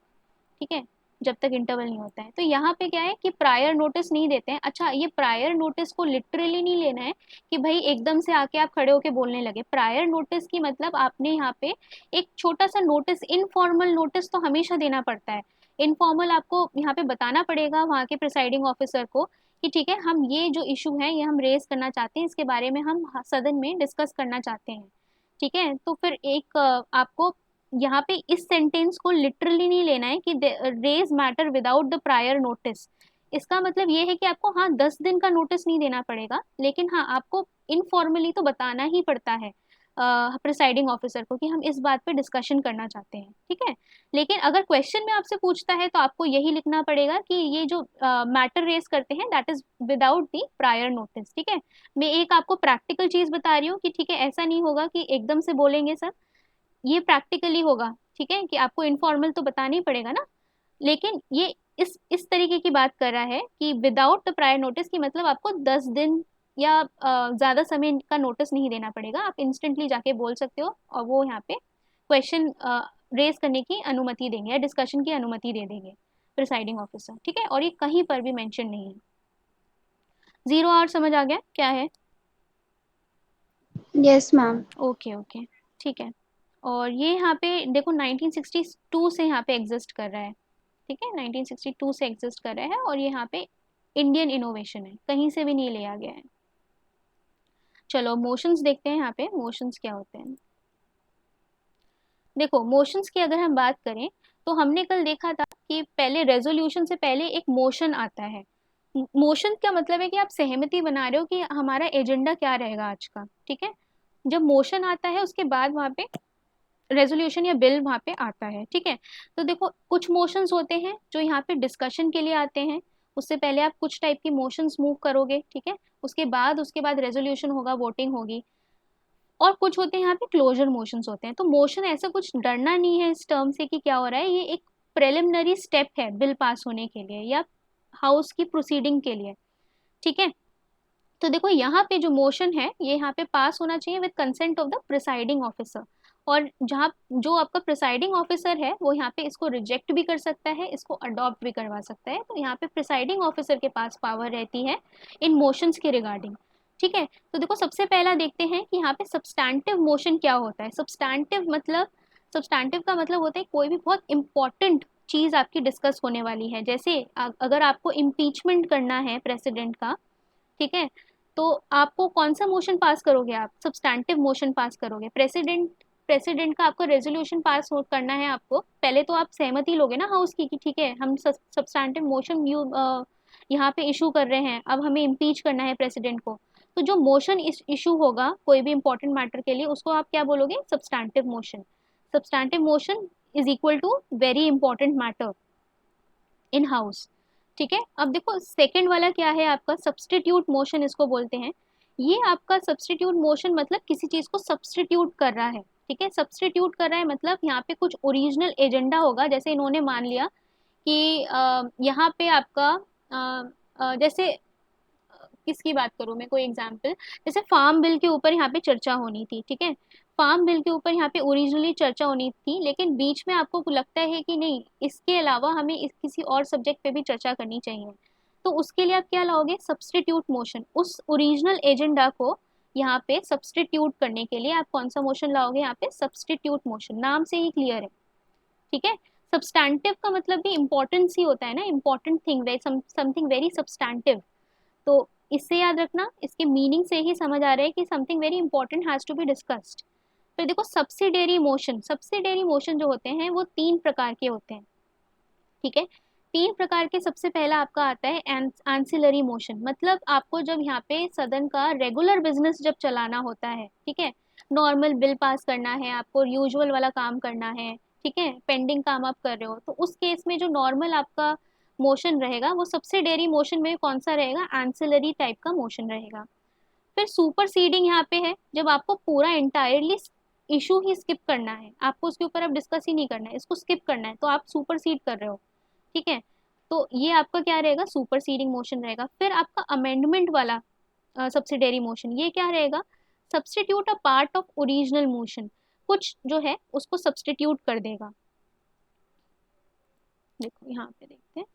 ठीक है। जब तक इंटरवल नहीं होता है। तो यहाँ पे क्या है कि प्रायर नोटिस नहीं देते हैं। अच्छा, ये प्रायर नोटिस को लिटरली नहीं लेना है कि भाई एकदम से आके आप खड़े होके बोलने लगे। प्रायर नोटिस की मतलब आपने यहाँ पे एक छोटा सा नोटिस, इनफॉर्मल नोटिस तो हमेशा देना पड़ता है। इनफॉर्मल आपको यहाँ पे बताना पड़ेगा वहाँ के प्रिसाइडिंग ऑफिसर को कि ठीक है, हम ये जो इशू है ये हम रेज करना चाहते हैं, इसके बारे में हम सदन में डिस्कस करना चाहते हैं। ठीक है। तो फिर एक आपको यहाँ पे इस सेंटेंस को लिटरली नहीं लेना है कि raise matter without the prior notice. इसका मतलब ये है कि आपको हाँ 10 दिन का नोटिस नहीं देना पड़ेगा, लेकिन हाँ आपको इनफॉर्मली तो बताना ही पड़ता है प्रिसाइडिंग ऑफिसर को कि हम इस बात पे डिस्कशन करना चाहते हैं। ठीक है। लेकिन अगर क्वेश्चन में आपसे पूछता है तो आपको यही लिखना पड़ेगा कि ये जो मैटर रेज करते हैं that is without the prior notice. ठीक है। मैं एक आपको प्रैक्टिकल चीज बता रही हूँ कि ठीक है, ऐसा नहीं होगा कि एकदम से बोलेंगे सर, ये प्रैक्टिकली होगा। ठीक है, कि आपको इनफॉर्मल तो बताना ही पड़ेगा ना। लेकिन ये इस तरीके की बात कर रहा है कि विदाउट द प्रायर नोटिस की मतलब आपको 10 दिन या ज्यादा समय का नोटिस नहीं देना पड़ेगा, आप इंस्टेंटली जाके बोल सकते हो और वो यहाँ पे क्वेश्चन रेज करने की अनुमति देंगे या डिस्कशन की अनुमति दे देंगे प्रिसाइडिंग ऑफिसर। ठीक है। और ये कहीं पर भी मेंशन नहीं है। 0 आवर समझ आ गया क्या है? Yes ma'am. Okay okay. ठीक है। और ये यहाँ पे देखो 1962 से यहाँ पे एग्जिस्ट कर रहा है। ठीक है, 1962 से एग्जिस्ट कर रहा है और ये यहाँ पे इंडियन इनोवेशन है, कहीं से भी नहीं लिया गया है। चलो मोशंस देखते हैं, यहाँ पे मोशंस क्या होते हैं। देखो मोशंस की अगर हम बात करें तो हमने कल देखा था कि पहले रेजोल्यूशन से पहले एक मोशन आता है। मोशन का मतलब है कि आप सहमति बना रहे हो कि हमारा एजेंडा क्या रहेगा आज का। ठीक है। जब मोशन आता है उसके बाद वहां पे रेजोल्यूशन या बिल वहां पे आता है। ठीक है। तो देखो कुछ मोशंस होते हैं जो यहाँ पे डिस्कशन के लिए आते हैं, उससे पहले आप कुछ टाइप की मोशंस मूव करोगे। ठीक है। उसके बाद रेजोल्यूशन होगा, वोटिंग होगी। और कुछ होते हैं यहाँ पे क्लोजर मोशंस होते हैं। तो मोशन ऐसा कुछ डरना नहीं है इस टर्म से कि क्या हो रहा है, ये एक प्रिलिमिनरी स्टेप है बिल पास होने के लिए या हाउस की प्रोसीडिंग के लिए। ठीक है। तो देखो यहाँ पे जो मोशन है ये यहाँ पे पास होना चाहिए with consent of the presiding officer. और जहाँ जो आपका प्रिसाइडिंग ऑफिसर है वो यहाँ पे इसको रिजेक्ट भी कर सकता है, इसको अडॉप्ट भी करवा सकता है। तो यहाँ पे प्रिसाइडिंग ऑफिसर के पास पावर रहती है इन मोशंस के रिगार्डिंग। ठीक है। तो देखो सबसे पहला देखते हैं कि यहाँ पे सब्सटैंटिव मोशन क्या होता है। सब्सटैंटिव का मतलब होता है कोई भी बहुत इंपॉर्टेंट चीज आपकी डिस्कस होने वाली है। जैसे अगर आपको इम्पीचमेंट करना है प्रेसिडेंट का, ठीक है, तो आपको कौन सा मोशन पास करोगे, आप सब्सटैंटिव मोशन पास करोगे। प्रेसिडेंट का आपको रेजोल्यूशन पास करना है, आपको पहले तो आप सहमति लोगे ना हाउस की कि ठीक है हम सब्सटैंटिव मोशन यहाँ पे इशू कर रहे हैं, अब हमें इम्पीच करना है प्रेसिडेंट को। तो जो मोशन इशू होगा कोई भी इंपॉर्टेंट मैटर के लिए उसको आप क्या बोलोगे, substantive motion. Substantive motion is equal to very important matter in house. ठीक है। अब देखो सेकंड वाला क्या है आपका, सब्स्टिट्यूट मोशन इसको बोलते हैं। ये आपका सब्स्टिट्यूट मोशन मतलब किसी चीज को सब्स्टिट्यूट कर रहा है। ठीक है। सब्स्टिट्यूट कर रहा है मतलब यहाँ पे कुछ ओरिजिनल एजेंडा होगा, जैसे इन्होंने मान लिया कि यहाँ पे आपका जैसे किसकी बात करूँ मैं, कोई एग्जाम्पल, जैसे फार्म बिल के ऊपर यहाँ पे चर्चा होनी थी। ठीक है। फार्म बिल के ऊपर यहाँ पे ओरिजिनली चर्चा होनी थी, लेकिन बीच में आपको लगता है कि नहीं इसके अलावा हमें किसी और सब्जेक्ट पे भी चर्चा करनी चाहिए। तो उसके लिए आप क्या लाओगे, सब्स्टिट्यूट मोशन। उस ओरिजिनल एजेंडा को यहाँ पे सब्स्टिट्यूट करने के लिए आप कौन सा मोशन लाओगे, यहाँ पे सब्स्टिट्यूट मोशन, नाम से ही क्लियर है। ठीक है। सब्सटैंटिव का मतलब भी इम्पोर्टेंस ही होता है ना, important thing, something very substantive. तो इससे याद रखना, इसके मीनिंग से ही समझ आ रहा है कि something very important has to be discussed. फिर देखो सब्सिडियरी मोशन, सब्सिडियरी मोशन जो होते हैं वो 3 प्रकार के होते हैं। ठीक है। तीन प्रकार के, सबसे पहला आपका आता है एंसिलरी मोशन, मतलब आपको जब यहाँ पे सदन का रेगुलर बिजनेस जब चलाना होता है, ठीक है, नॉर्मल बिल पास करना है, आपको यूजुअल वाला काम करना है, ठीक है, पेंडिंग काम आप कर रहे हो, तो उस केस में जो नॉर्मल आपका मोशन रहेगा वो सब्सिडरी मोशन में कौन सा रहेगा, एंसिलरी टाइप का मोशन रहेगा। फिर सुपर सीडिंग यहाँ पे है, जब आपको पूरा इंटायरली इशू ही स्किप करना है, आपको उसके ऊपर अब डिस्कस ही नहीं करना है, इसको स्किप करना है, तो आप सुपर सीड कर रहे हो, ठीक है, तो ये आपका क्या रहेगा, सुपर सीडिंग मोशन रहेगा। फिर आपका अमेंडमेंट वाला सब्सिडरी मोशन, ये क्या रहेगा, substitute a part of original motion, कुछ जो है उसको सब्सटीट्यूट कर देगा। देखो यहाँ पे देखते हैं,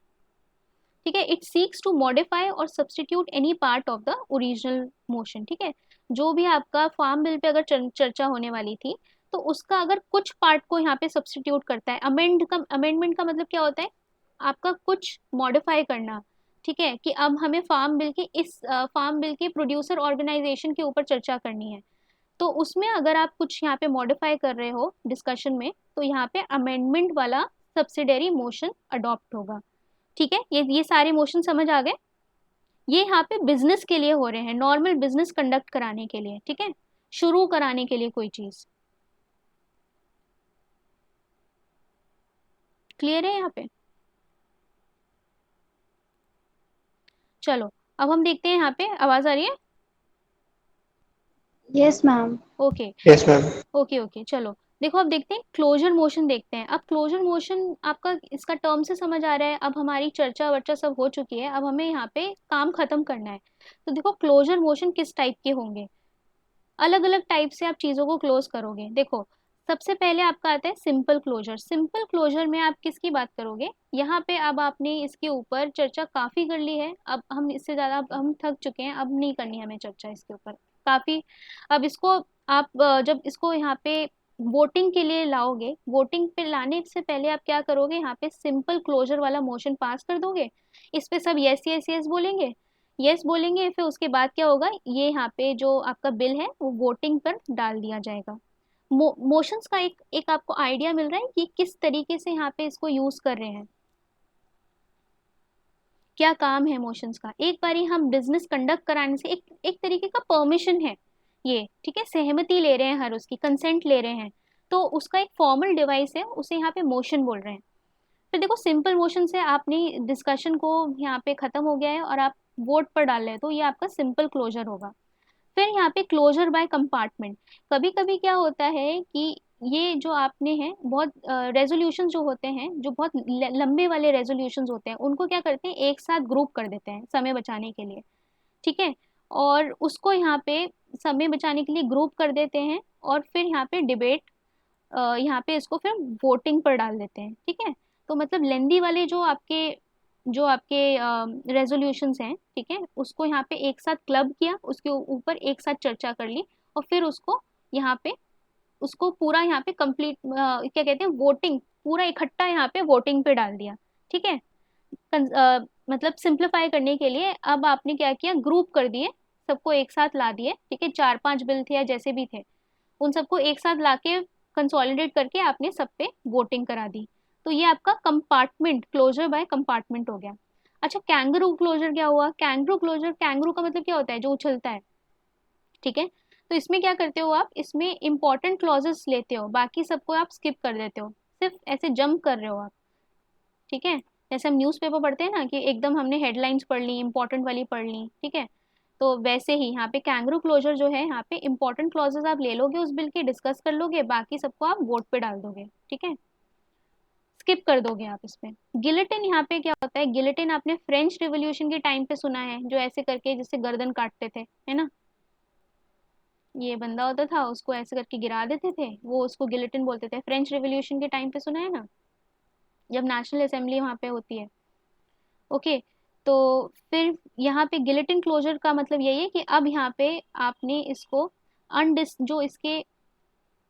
ठीक है, इट सीक्स टू मॉडिफाई और substitute any part of the original motion, ठीक है, जो भी आपका फार्म बिल पे अगर चर्चा होने वाली थी, तो उसका अगर कुछ पार्ट को यहाँ पे सब्सटीट्यूट करता है, अमेंडमेंट का मतलब क्या होता है, आपका कुछ मॉडिफाई करना, ठीक है, कि अब हमें फार्म बिल के प्रोड्यूसर ऑर्गेनाइजेशन के ऊपर चर्चा करनी है, तो उसमें अगर आप कुछ यहाँ पे मॉडिफाई कर रहे हो डिस्कशन में, तो यहाँ पे अमेंडमेंट वाला सब्सिडरी मोशन अडॉप्ट होगा, ठीक है, ये सारे मोशन समझ आ गए। ये यहाँ पे बिजनेस के लिए हो रहे हैं, नॉर्मल बिजनेस कंडक्ट कराने के लिए, ठीक है, शुरू कराने के लिए कोई चीज, क्लियर है यहाँ पे। चलो अब हम देखते हैं, यहाँ पे आवाज आ रही है, yes ma'am. Okay, yes ma'am. Okay okay, चलो देखो अब देखते हैं क्लोजर मोशन, देखते हैं अब क्लोजर मोशन आपका इसका टर्म से समझ आ रहा है, अब हमारी चर्चा वर्चा सब हो चुकी है, अब हमें यहाँ पे काम खत्म करना है। तो देखो क्लोजर मोशन किस टाइप के होंगे, अलग अलग टाइप से आप चीजों को क्लोज करोगे। देखो सबसे पहले आपका आता है सिंपल क्लोजर, सिंपल क्लोजर में आप किसकी बात करोगे, यहाँ पे अब आपने इसके ऊपर चर्चा काफी कर ली है, अब हम इससे ज्यादा अब हम थक चुके हैं, अब नहीं करनी हमें चर्चा इसके ऊपर काफी। अब इसको आप जब इसको यहाँ पे वोटिंग के लिए लाओगे, वोटिंग पे लाने से पहले आप क्या करोगे, यहाँ पे सिंपल क्लोजर वाला मोशन पास कर दोगे, इस पे सब यस यस यस बोलेंगे, यस बोलेंगे, फिर उसके बाद क्या होगा, ये यहाँ पे जो आपका बिल है वो वोटिंग पर डाल दिया जाएगा। मोशंस का एक एक आपको आइडिया मिल रहा है कि किस तरीके से यहाँ पे इसको यूज कर रहे हैं, क्या काम है मोशंस का। एक बारी हम बिजनेस कंडक्ट कराने से एक एक तरीके का परमिशन है ये, ठीक है, सहमति ले रहे हैं, हर उसकी कंसेंट ले रहे हैं, तो उसका एक फॉर्मल डिवाइस है, उसे यहाँ पे मोशन बोल रहे हैं। फिर देखो सिंपल मोशन से आपने डिस्कशन को यहाँ पे खत्म हो गया है और आप वोट पर डाल रहे हैं, तो ये आपका सिंपल क्लोजर होगा। फिर यहाँ पे क्लोजर बाय कंपार्टमेंट, कभी कभी क्या होता है कि ये जो आपने है बहुत रेजोल्यूशन जो होते हैं, जो बहुत लंबे वाले रेजोल्यूशन होते हैं, उनको क्या करते हैं एक साथ ग्रुप कर देते हैं समय बचाने के लिए, ठीक है, और उसको यहाँ पे समय बचाने के लिए ग्रुप कर देते हैं, और फिर यहाँ पे डिबेट, यहाँ पे इसको फिर वोटिंग पर डाल देते हैं, ठीक है। तो मतलब लेंदी वाले जो आपके रेजोल्यूशंस हैं, ठीक है, उसको यहाँ पे एक साथ क्लब किया, उसके ऊपर एक साथ चर्चा कर ली, और फिर उसको यहाँ पे उसको पूरा यहाँ पे कंप्लीट क्या कहते हैं, वोटिंग पूरा इकट्ठा यहाँ पे वोटिंग पे डाल दिया, ठीक है। मतलब सिंप्लीफाई करने के लिए अब आपने क्या किया, ग्रुप कर दिए, सबको एक साथ ला दिए, ठीक है, 4-5 बिल थे या जैसे भी थे, उन सबको एक साथ लाके कंसोलिडेट करके आपने सब पे वोटिंग करा दी। तो ये आपका कंपार्टमेंट, क्लोजर बाय कंपार्टमेंट हो गया। अच्छा कैंगरू क्लोजर क्या हुआ, कैंगरू क्लोजर, कैंगरू का मतलब क्या होता है, जो उछलता है, ठीक है। तो इसमें क्या करते हो आप, इसमें इंपॉर्टेंट क्लॉजेस लेते हो, बाकी सबको आप स्किप कर देते हो, सिर्फ ऐसे जंप कर रहे हो आप, ठीक है, जैसे हम न्यूज़पेपर पढ़ते हैं ना कि एकदम हमने हेडलाइंस पढ़ ली, इंपॉर्टेंट वाली पढ़ ली, ठीक है, तो वैसे ही यहाँ पे कैंगरू क्लोजर जो है, यहाँ पे इंपॉर्टेंट क्लॉजेस आप ले लोगे उस बिल के, डिस्कस कर लोगे, बाकी सबको आप वोट पे डाल दोगे, ठीक है, स्किप कर दोगे आप इसमें। गिलेटिन यहाँ पे क्या होता है, गिलेटिन आपने फ्रेंच रिवॉल्यूशन के टाइम पे सुना है, जो ऐसे करके जिससे गर्दन काटते थे, है ना, ये बंदा होता था उसको ऐसे करके गिरा देते थे, वो उसको गिलेटिन बोलते थे, फ्रेंच रिवॉल्यूशन के टाइम पे सुना है ना, जब नेशनल असेंबली वहां पे होती है, ओके। तो फिर यहाँ पे गिलेटिन क्लोजर का मतलब यही है कि अब यहाँ पे आपने इसको अनडिस जो इसके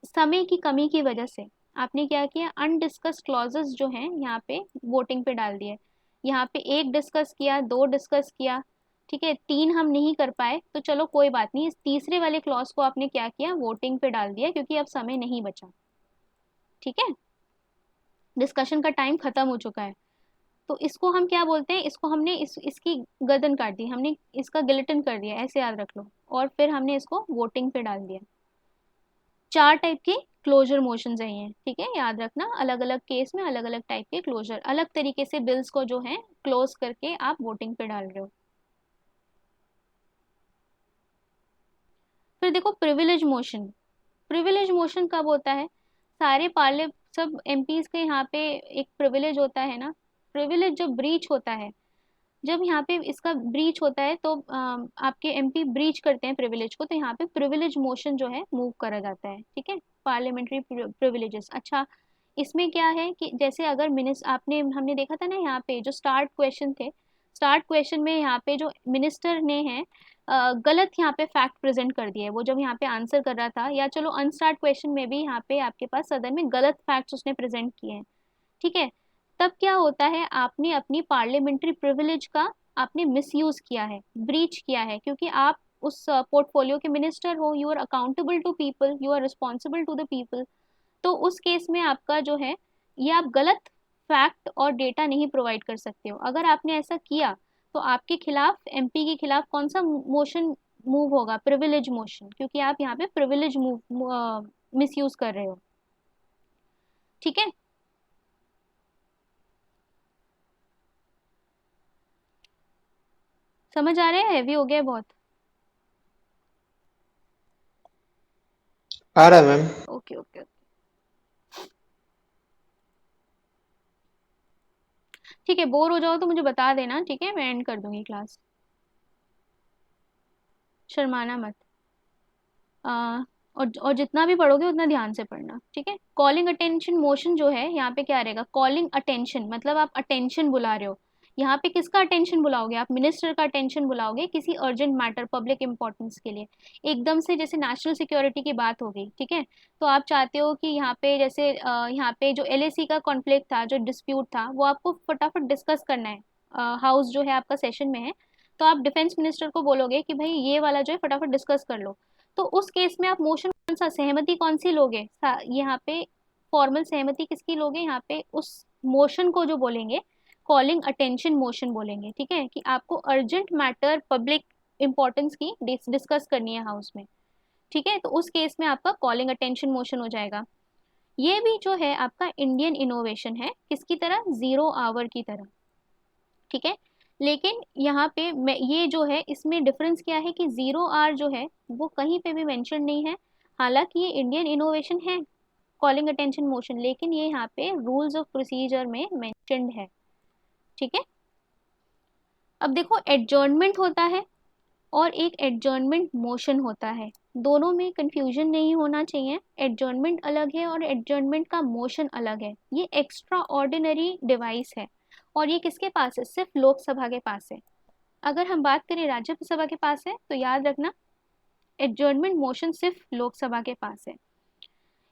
समय की कमी की वजह से आपने क्या किया, अनडिस्कस्ड क्लॉजेस जो हैं यहाँ पे वोटिंग पे डाल दिए। यहाँ पे एक डिस्कस किया, दो डिस्कस किया, ठीक है, तीन हम नहीं कर पाए, तो चलो कोई बात नहीं, इस तीसरे वाले क्लॉज को आपने क्या किया, वोटिंग पे डाल दिया, क्योंकि अब समय नहीं बचा, ठीक है, डिस्कशन का टाइम खत्म हो चुका है। तो इसको हम क्या बोलते हैं, इसको हमने इसकी गर्दन काट दी, हमने इसका गिलेटिन कर दिया, ऐसे याद रख लो, और फिर हमने इसको वोटिंग पे डाल दिया। 4 टाइप के क्लोजर मोशन हैं ये, ठीक है, याद रखना, अलग अलग केस में अलग अलग टाइप के क्लोजर, अलग तरीके से बिल्स को जो है क्लोज करके आप वोटिंग पे डाल रहे हो। फिर देखो प्रिविलेज मोशन। प्रिविलेज मोशन कब होता है, सारे पार्ले सब एमपीज के यहाँ पे एक प्रिविलेज होता है ना, प्रिविलेज जब ब्रीच होता है, जब यहाँ पे इसका ब्रीच होता है तो आपके एमपी ब्रीच करते हैं प्रिविलेज को, तो यहाँ पे प्रिविलेज मोशन जो है मूव करा जाता है, ठीक है, पार्लियामेंट्री प्रिविलेजेस। अच्छा, इसमें क्या है कि जैसे अगर मिनिस्टर, आपने हमने देखा था ना यहाँ पे जो स्टार्ट क्वेश्चन थे, स्टार्ट क्वेश्चन में यहाँ पे जो मिनिस्टर ने है गलत यहाँ पे फैक्ट प्रेजेंट कर दिया है, वो जब यहाँ पे आंसर कर रहा था, या चलो अनस्टार्ट क्वेश्चन में भी यहाँ पे आपके पास सदन में गलत फैक्ट्स उसने प्रेजेंट किए हैं, ठीक है, तब क्या होता है, आपने अपनी पार्लियामेंट्री प्रिविलेज का आपने मिसयूज किया है, ब्रीच किया है, क्योंकि आप उस पोर्टफोलियो के मिनिस्टर हो, you are accountable to people, you are responsible to the people, तो उस केस में आपका जो है, ये आप गलत फैक्ट और डेटा नहीं प्रोवाइड कर सकते हो। अगर आपने ऐसा किया तो आपके खिलाफ, एमपी के खिलाफ कौन सा मोशन मूव होगा, प्रिविलेज मोशन, क्योंकि आप यहाँ पे प्रिविलेज मूव मिसयूज कर रहे हो, ठीक है। समझ आ रहा है, हैवी हो गया है बहुत? आ रहा है मैम। ओके ओके, ठीक है, बोर हो जाओ तो मुझे बता देना, ठीक है, मैं एंड कर दूंगी क्लास, शर्माना मत। और जितना भी पढ़ोगे उतना ध्यान से पढ़ना, ठीक है। कॉलिंग अटेंशन मोशन जो है यहाँ पे क्या रहेगा, कॉलिंग अटेंशन मतलब आप अटेंशन बुला रहे हो, यहाँ पे किसका अटेंशन बुलाओगे, आप मिनिस्टर का अटेंशन बुलाओगे किसी अर्जेंट मैटर, पब्लिक इंपॉर्टेंस के लिए, एकदम से जैसे नेशनल सिक्योरिटी की बात हो गई, ठीक है, तो आप चाहते हो कि यहाँ पे जैसे यहाँ पे जो एलएसी का कॉन्फ्लिक्ट था, जो डिस्प्यूट था, वो आपको फटाफट डिस्कस करना है, हाउस जो है आपका सेशन में है, तो आप डिफेंस मिनिस्टर को बोलोगे कि भाई ये वाला जो है फटाफट डिस्कस कर लो, तो उस केस में आप मोशन कौन सा, सहमति कौन सी लोगे, यहाँ पे फॉर्मल सहमति किसकी लोगे, यहाँ पे उस मोशन को जो बोलेंगे कॉलिंग अटेंशन मोशन बोलेंगे, ठीक है, कि आपको अर्जेंट मैटर, पब्लिक इंपॉर्टेंस की डिस्कस करनी है हाउस में, ठीक है, तो उस केस में आपका कॉलिंग अटेंशन मोशन हो जाएगा। ये भी जो है आपका इंडियन इनोवेशन है, किसकी तरह, जीरो आवर की तरह, ठीक है, लेकिन यहाँ पे ये जो है इसमें डिफरेंस क्या है कि जीरो आर जो है वो कहीं पे भी मेंशन नहीं है, हालांकि ये इंडियन इनोवेशन है कॉलिंग अटेंशन मोशन, लेकिन ये यहाँ पे रूल्स ऑफ प्रोसीजर में मेंशन्ड है, ठीक है। अब देखो एडजर्नमेंट होता है और एक एडजर्नमेंट मोशन होता है, दोनों में कंफ्यूजन नहीं होना चाहिए, एडजर्नमेंट अलग है और एडजर्नमेंट का मोशन अलग है, ये एक्स्ट्रा ऑर्डिनरी डिवाइस है, और ये किसके पास है, सिर्फ लोकसभा के पास है। अगर हम बात करें राज्यसभा के पास है तो याद रखना एडजर्नमेंट मोशन सिर्फ लोकसभा के पास है।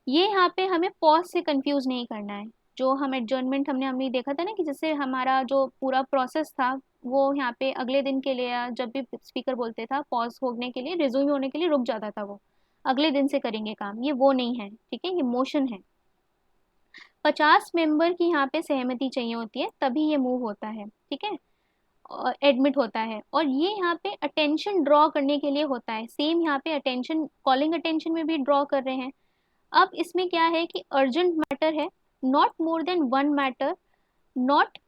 ये यहाँ पे हमें पॉज से कंफ्यूज नहीं करना है, जो हम एडजर्नमेंट हमने देखा था ना कि जैसे हमारा जो पूरा प्रोसेस था वो यहाँ पे अगले दिन के लिए, या जब भी स्पीकर बोलते था पॉज होने के लिए, रिज्यूम होने के लिए रुक जाता था, वो अगले दिन से करेंगे काम, ये वो नहीं है, ठीक है, ये मोशन है। 50 मेंबर की यहाँ पे सहमति चाहिए होती है तभी ये मूव होता है, ठीक है, एडमिट होता है, और ये यहाँ पे अटेंशन ड्रॉ करने के लिए होता है, सेम यहाँ पे अटेंशन, कॉलिंग अटेंशन में भी ड्रॉ कर रहे हैं। अब इसमें क्या है कि अर्जेंट मैटर है, not more than one matter, not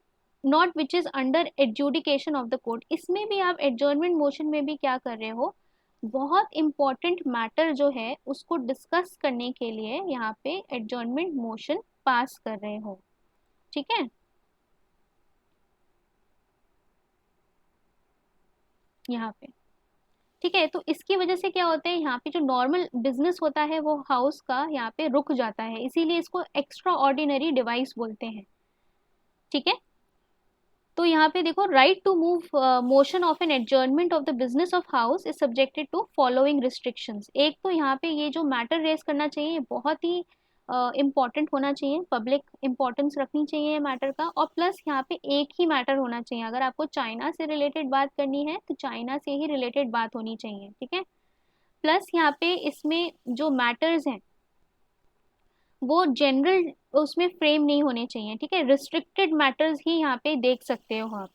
not which is under adjudication of the court, इसमें भी आप एडजर्नमेंट मोशन में भी क्या कर रहे हो, बहुत इंपॉर्टेंट मैटर जो है उसको डिस्कस करने के लिए यहाँ पे एडजर्नमेंट मोशन पास कर रहे हो, ठीक है, यहाँ पे, ठीक है, तो इसकी वजह से क्या होता है, यहाँ पे जो नॉर्मल बिजनेस होता है वो हाउस का यहाँ पे रुक जाता है, इसीलिए इसको एक्स्ट्रा ऑर्डिनरी डिवाइस बोलते हैं, ठीक है। तो यहाँ पे देखो, right to move motion of an adjournment of the business of house is subjected to following restrictions, एक तो यहाँ पे ये जो मैटर रेस करना चाहिए ये बहुत ही इम्पॉर्टेंट होना चाहिए, पब्लिक इंपॉर्टेंस रखनी चाहिए मैटर का, और प्लस यहाँ पे एक ही मैटर होना चाहिए, अगर आपको चाइना से रिलेटेड बात करनी है तो चाइना से ही रिलेटेड बात होनी चाहिए, ठीक है, प्लस यहाँ पे इसमें जो मैटर्स हैं वो जनरल उसमें फ्रेम नहीं होने चाहिए, ठीक है। रिस्ट्रिक्टेड मैटर्स ही यहाँ पे देख सकते हो आप।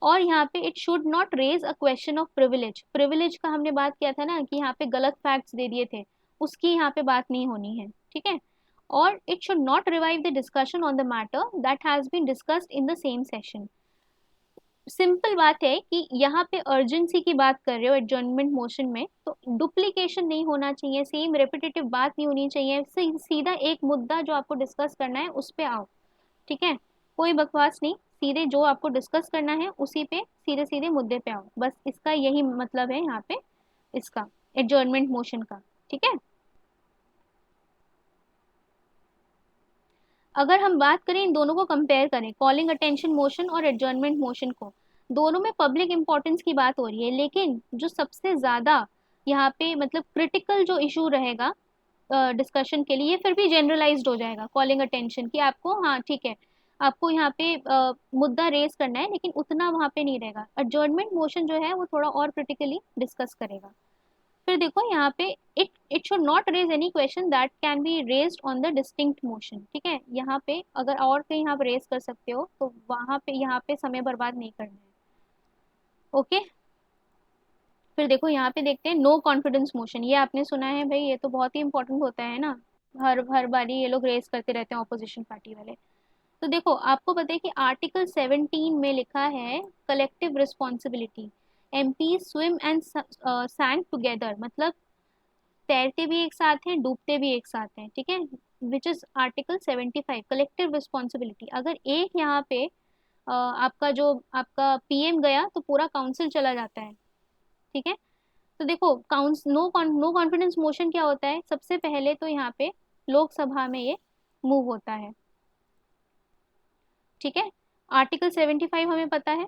और यहाँ पे it should not raise a question of privilege. Privilege का हमने बात किया था ना कि यहाँ पे गलत फैक्ट्स दे दिए थे, उसकी यहाँ पे बात नहीं होनी है, ठीक है। और it should not revive the discussion on the matter that has been discussed in the same session. Simple बात है कि यहाँ पे अर्जेंसी की बात कर रहे हो एडजर्नमेंट मोशन में, तो डुप्लीकेशन नहीं होना चाहिए, सेम रेपिटेटिव बात नहीं होनी चाहिए, सीधा एक मुद्दा जो आपको डिस्कस करना है उस पे आओ, ठीक है। कोई बकवास नहीं, सीधे जो आपको डिस्कस करना है उसी पे सीधे सीधे मुद्दे पे आओ, बस इसका यही मतलब है यहाँ पे इसका एडजर्नमेंट मोशन का, ठीक है। अगर हम बात करें इन दोनों को कंपेयर करें, कॉलिंग अटेंशन मोशन और एडजर्नमेंट मोशन को, दोनों में पब्लिक इंपॉर्टेंस की बात हो रही है, लेकिन जो सबसे ज्यादा यहाँ पे मतलब क्रिटिकल जो इशू रहेगा डिस्कशन के लिए, ये फिर भी जनरलाइज्ड हो जाएगा कॉलिंग अटेंशन की आपको, हाँ ठीक है, आपको यहाँ पे मुद्दा रेज करना है, लेकिन उतना वहाँ पे नहीं रहेगा। एडजर्नमेंट मोशन जो है वो थोड़ा और क्रिटिकली डिस्कस करेगा। फिर देखो यहाँ पे it it should not raise any question that can be raised on the distinct motion, ठीक है। यहाँ पे अगर और कहीं आप रेज कर सकते हो तो वहां पे यहाँ पे समय बर्बाद नहीं करना है, ओके। फिर देखो यहाँ पे देखते हैं नो कॉन्फिडेंस मोशन, ये आपने सुना है भाई, ये तो बहुत ही इंपॉर्टेंट होता है ना, हर हर बारी ये लोग रेज करते रहते हैं ऑपोजिशन पार्टी वाले। तो देखो आपको पता है कि आर्टिकल 17 में लिखा है collective responsibility, MP swim and sink together, मतलब तैरते भी एक साथ हैं, डूबते भी एक साथ हैं, ठीक है। Which is article 75 collective responsibility. अगर एक यहाँ पे आपका जो आपका पीएम गया तो पूरा काउंसिल चला जाता है, ठीक है। तो देखो नो कॉन्फिडेंस मोशन क्या होता है, सबसे पहले तो यहाँ पे लोकसभा में ये मूव होता है, ठीक है। आर्टिकल 75 हमें पता है,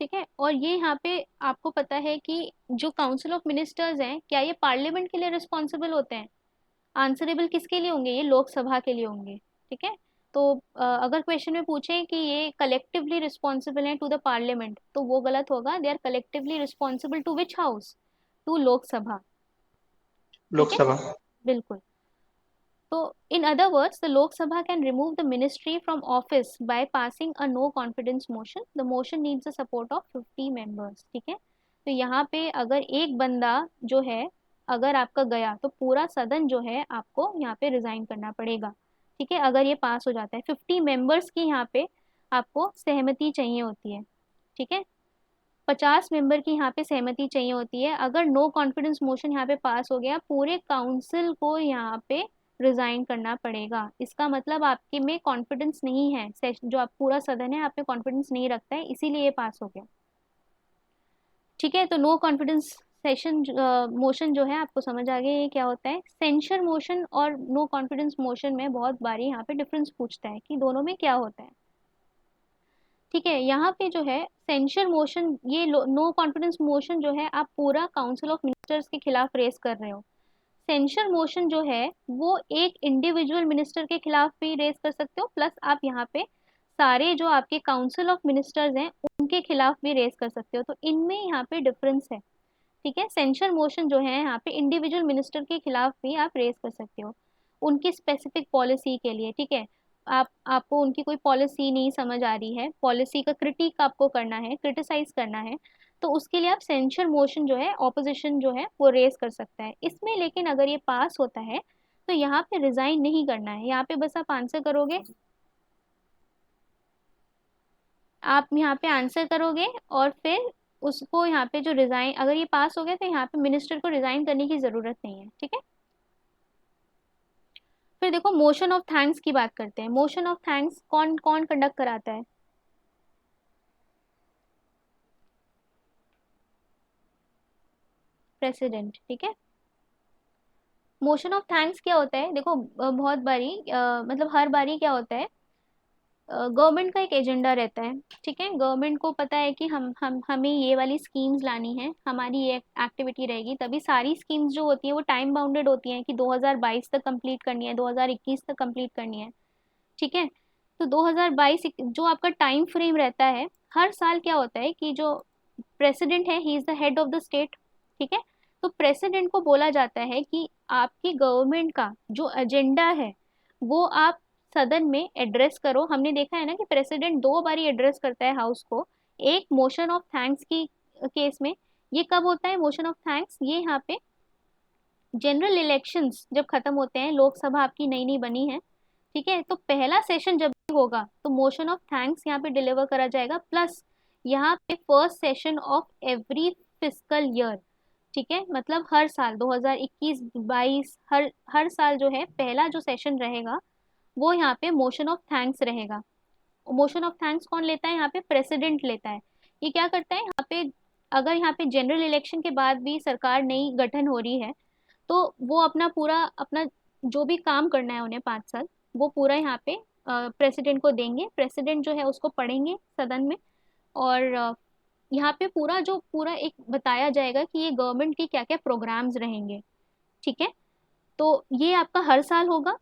ठीक है। और ये यहाँ पे आपको पता है कि जो काउंसिल ऑफ मिनिस्टर्स हैं, क्या ये पार्लियामेंट के लिए रिस्पॉन्सिबल होते हैं? आंसरेबल किसके लिए होंगे? ये लोकसभा के लिए होंगे, ठीक है। तो अगर क्वेश्चन में पूछे कि ये कलेक्टिवली रिस्पॉन्सिबल हैं टू द पार्लियामेंट, तो वो गलत होगा, they are collectively responsible to which house? To Lok Sabha, ठीक है, लोकसभा। बिल्कुल। तो in other words the Lok sabha can remove the ministry from office by passing a no confidence motion. The motion needs the support of 50 members, ठीक है। तो यहाँ पे अगर एक बंदा जो है अगर आपका गया तो पूरा सदन जो है आपको यहाँ पे रिजाइन करना पड़ेगा, ठीक है, अगर ये पास हो जाता है। 50 मेंबर्स की यहाँ पे आपको सहमति चाहिए होती है, ठीक है। 50 मेंबर की यहाँ पे सहमति चाहिए होती है। अगर नो कॉन्फिडेंस मोशन यहाँ पे पास हो गया, पूरे काउंसिल को यहाँ पे रिजाइन करना पड़ेगा। इसका मतलब आपके में कॉन्फिडेंस नहीं है, जो आप पूरा सदन है आप में कॉन्फिडेंस नहीं रखता है, इसीलिए ये पास हो गया, ठीक है। तो नो कॉन्फिडेंस सेशन मोशन जो है आपको समझ आ गया ये क्या होता है। सेंशर मोशन और नो कॉन्फिडेंस मोशन में बहुत बारी यहाँ पे डिफरेंस पूछता है कि दोनों में क्या होता है, ठीक है। यहाँ पे जो है सेंशर मोशन, ये नो कॉन्फिडेंस मोशन जो है आप पूरा काउंसिल ऑफ मिनिस्टर्स के खिलाफ रेस कर रहे हो। सेंशर मोशन जो है वो एक इंडिविजुअल मिनिस्टर के खिलाफ भी रेस कर सकते हो, प्लस आप यहाँ पे सारे जो आपके काउंसिल ऑफ मिनिस्टर्स हैं उनके खिलाफ भी रेस कर सकते हो। तो इनमें यहाँ पे डिफरेंस है, ठीक है। सेंशर मोशन जो है यहाँ पे इंडिविजुअल मिनिस्टर के खिलाफ भी आप रेस कर सकते हो उनकी स्पेसिफिक पॉलिसी के लिए, ठीक है। आपको उनकी कोई पॉलिसी नहीं समझ आ रही है, पॉलिसी का क्रिटिक आपको करना है, क्रिटिसाइज करना है, तो उसके लिए आप सेंशर मोशन जो है ऑपोजिशन जो है वो रेस कर सकता है इसमें। लेकिन अगर ये पास होता है तो यहाँ पे रिजाइन नहीं करना है, यहाँ पे बस आप आंसर करोगे, आप यहाँ पे आंसर करोगे और फिर उसको यहाँ पे जो रिजाइन, अगर ये पास हो गया तो यहाँ पे मिनिस्टर को रिजाइन करने की जरूरत नहीं है, ठीक है। फिर देखो मोशन ऑफ थैंक्स की बात करते हैं। मोशन ऑफ थैंक्स कौन कौन कंडक्ट कराता है? प्रेसिडेंट, ठीक है। मोशन ऑफ थैंक्स क्या होता है? देखो बहुत बारी मतलब हर बारी क्या होता है, गवर्नमेंट का एक एजेंडा रहता है, ठीक है। गवर्नमेंट को पता है कि हमें ये वाली स्कीम्स लानी है, हमारी ये एक्टिविटी रहेगी, तभी सारी स्कीम्स जो होती है वो टाइम बाउंडेड होती हैं कि 2022 तक कंप्लीट करनी है, 2021 तक कंप्लीट करनी है, ठीक है। तो 2022 जो आपका टाइम फ्रेम रहता है, हर साल क्या होता है कि जो प्रेसिडेंट है he is the head of the state, ठीक है। तो प्रेसिडेंट को बोला जाता है कि आपकी गवर्नमेंट का जो एजेंडा है वो आप सदन में एड्रेस करो। हमने देखा है ना कि प्रेसिडेंट 2 बारी एड्रेस करता है हाउस को, एक मोशन ऑफ थैंक्स की केस में। ये कब होता है मोशन ऑफ थैंक्स? ये यहाँ पे जनरल इलेक्शंस जब खत्म होते हैं, लोकसभा आपकी नई नई बनी है, ठीक है, तो पहला सेशन जब भी होगा तो मोशन ऑफ थैंक्स यहाँ पे डिलीवर करा जाएगा, प्लस यहाँ पे first session of every fiscal year, ठीक है, मतलब हर साल 2021-22 हर साल जो है पहला जो सेशन रहेगा वो यहाँ पे मोशन ऑफ थैंक्स रहेगा। मोशन ऑफ थैंक्स कौन लेता है? यहाँ पे प्रेसिडेंट लेता है। ये क्या करता है यहाँ पे, अगर यहाँ पे जनरल इलेक्शन के बाद भी सरकार नई गठन हो रही है तो वो अपना पूरा अपना जो भी काम करना है उन्हें 5 साल, वो पूरा यहाँ पे प्रेसिडेंट को देंगे। प्रेसिडेंट जो है उसको पढ़ेंगे सदन में, और यहाँ पे पूरा एक बताया जाएगा कि ये गवर्नमेंट के क्या क्या प्रोग्राम्स रहेंगे, ठीक है। तो ये आपका हर साल होगा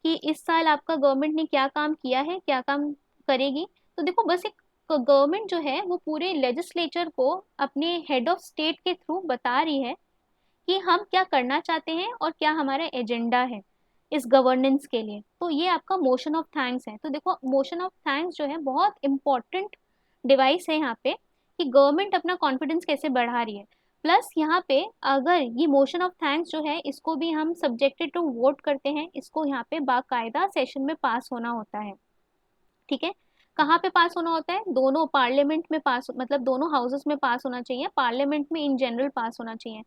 कि इस साल आपका गवर्नमेंट ने क्या काम किया है, क्या काम करेगी। तो देखो, बस एक गवर्नमेंट जो है वो पूरे लेजिस्लेचर को अपने हेड ऑफ स्टेट के थ्रू बता रही है कि हम क्या करना चाहते हैं और क्या हमारा एजेंडा है इस गवर्नेंस के लिए। तो ये आपका मोशन ऑफ थैंक्स है। तो देखो, मोशन ऑफ थैंक्स जो है बहुत इंपॉर्टेंट डिवाइस है यहाँ पे कि गवर्नमेंट अपना कॉन्फिडेंस कैसे बढ़ा रही है। प्लस यहाँ पे अगर ये मोशन ऑफ थैंक्स जो है इसको भी हम सब्जेक्टेड टू वोट करते हैं, इसको यहाँ पे बाकायदा सेशन में पास होना होता है, ठीक है। कहाँ पे पास होना होता है? दोनों पार्लियामेंट में पास, मतलब दोनों हाउसेस में पास होना चाहिए, पार्लियामेंट में इन जनरल पास होना चाहिए।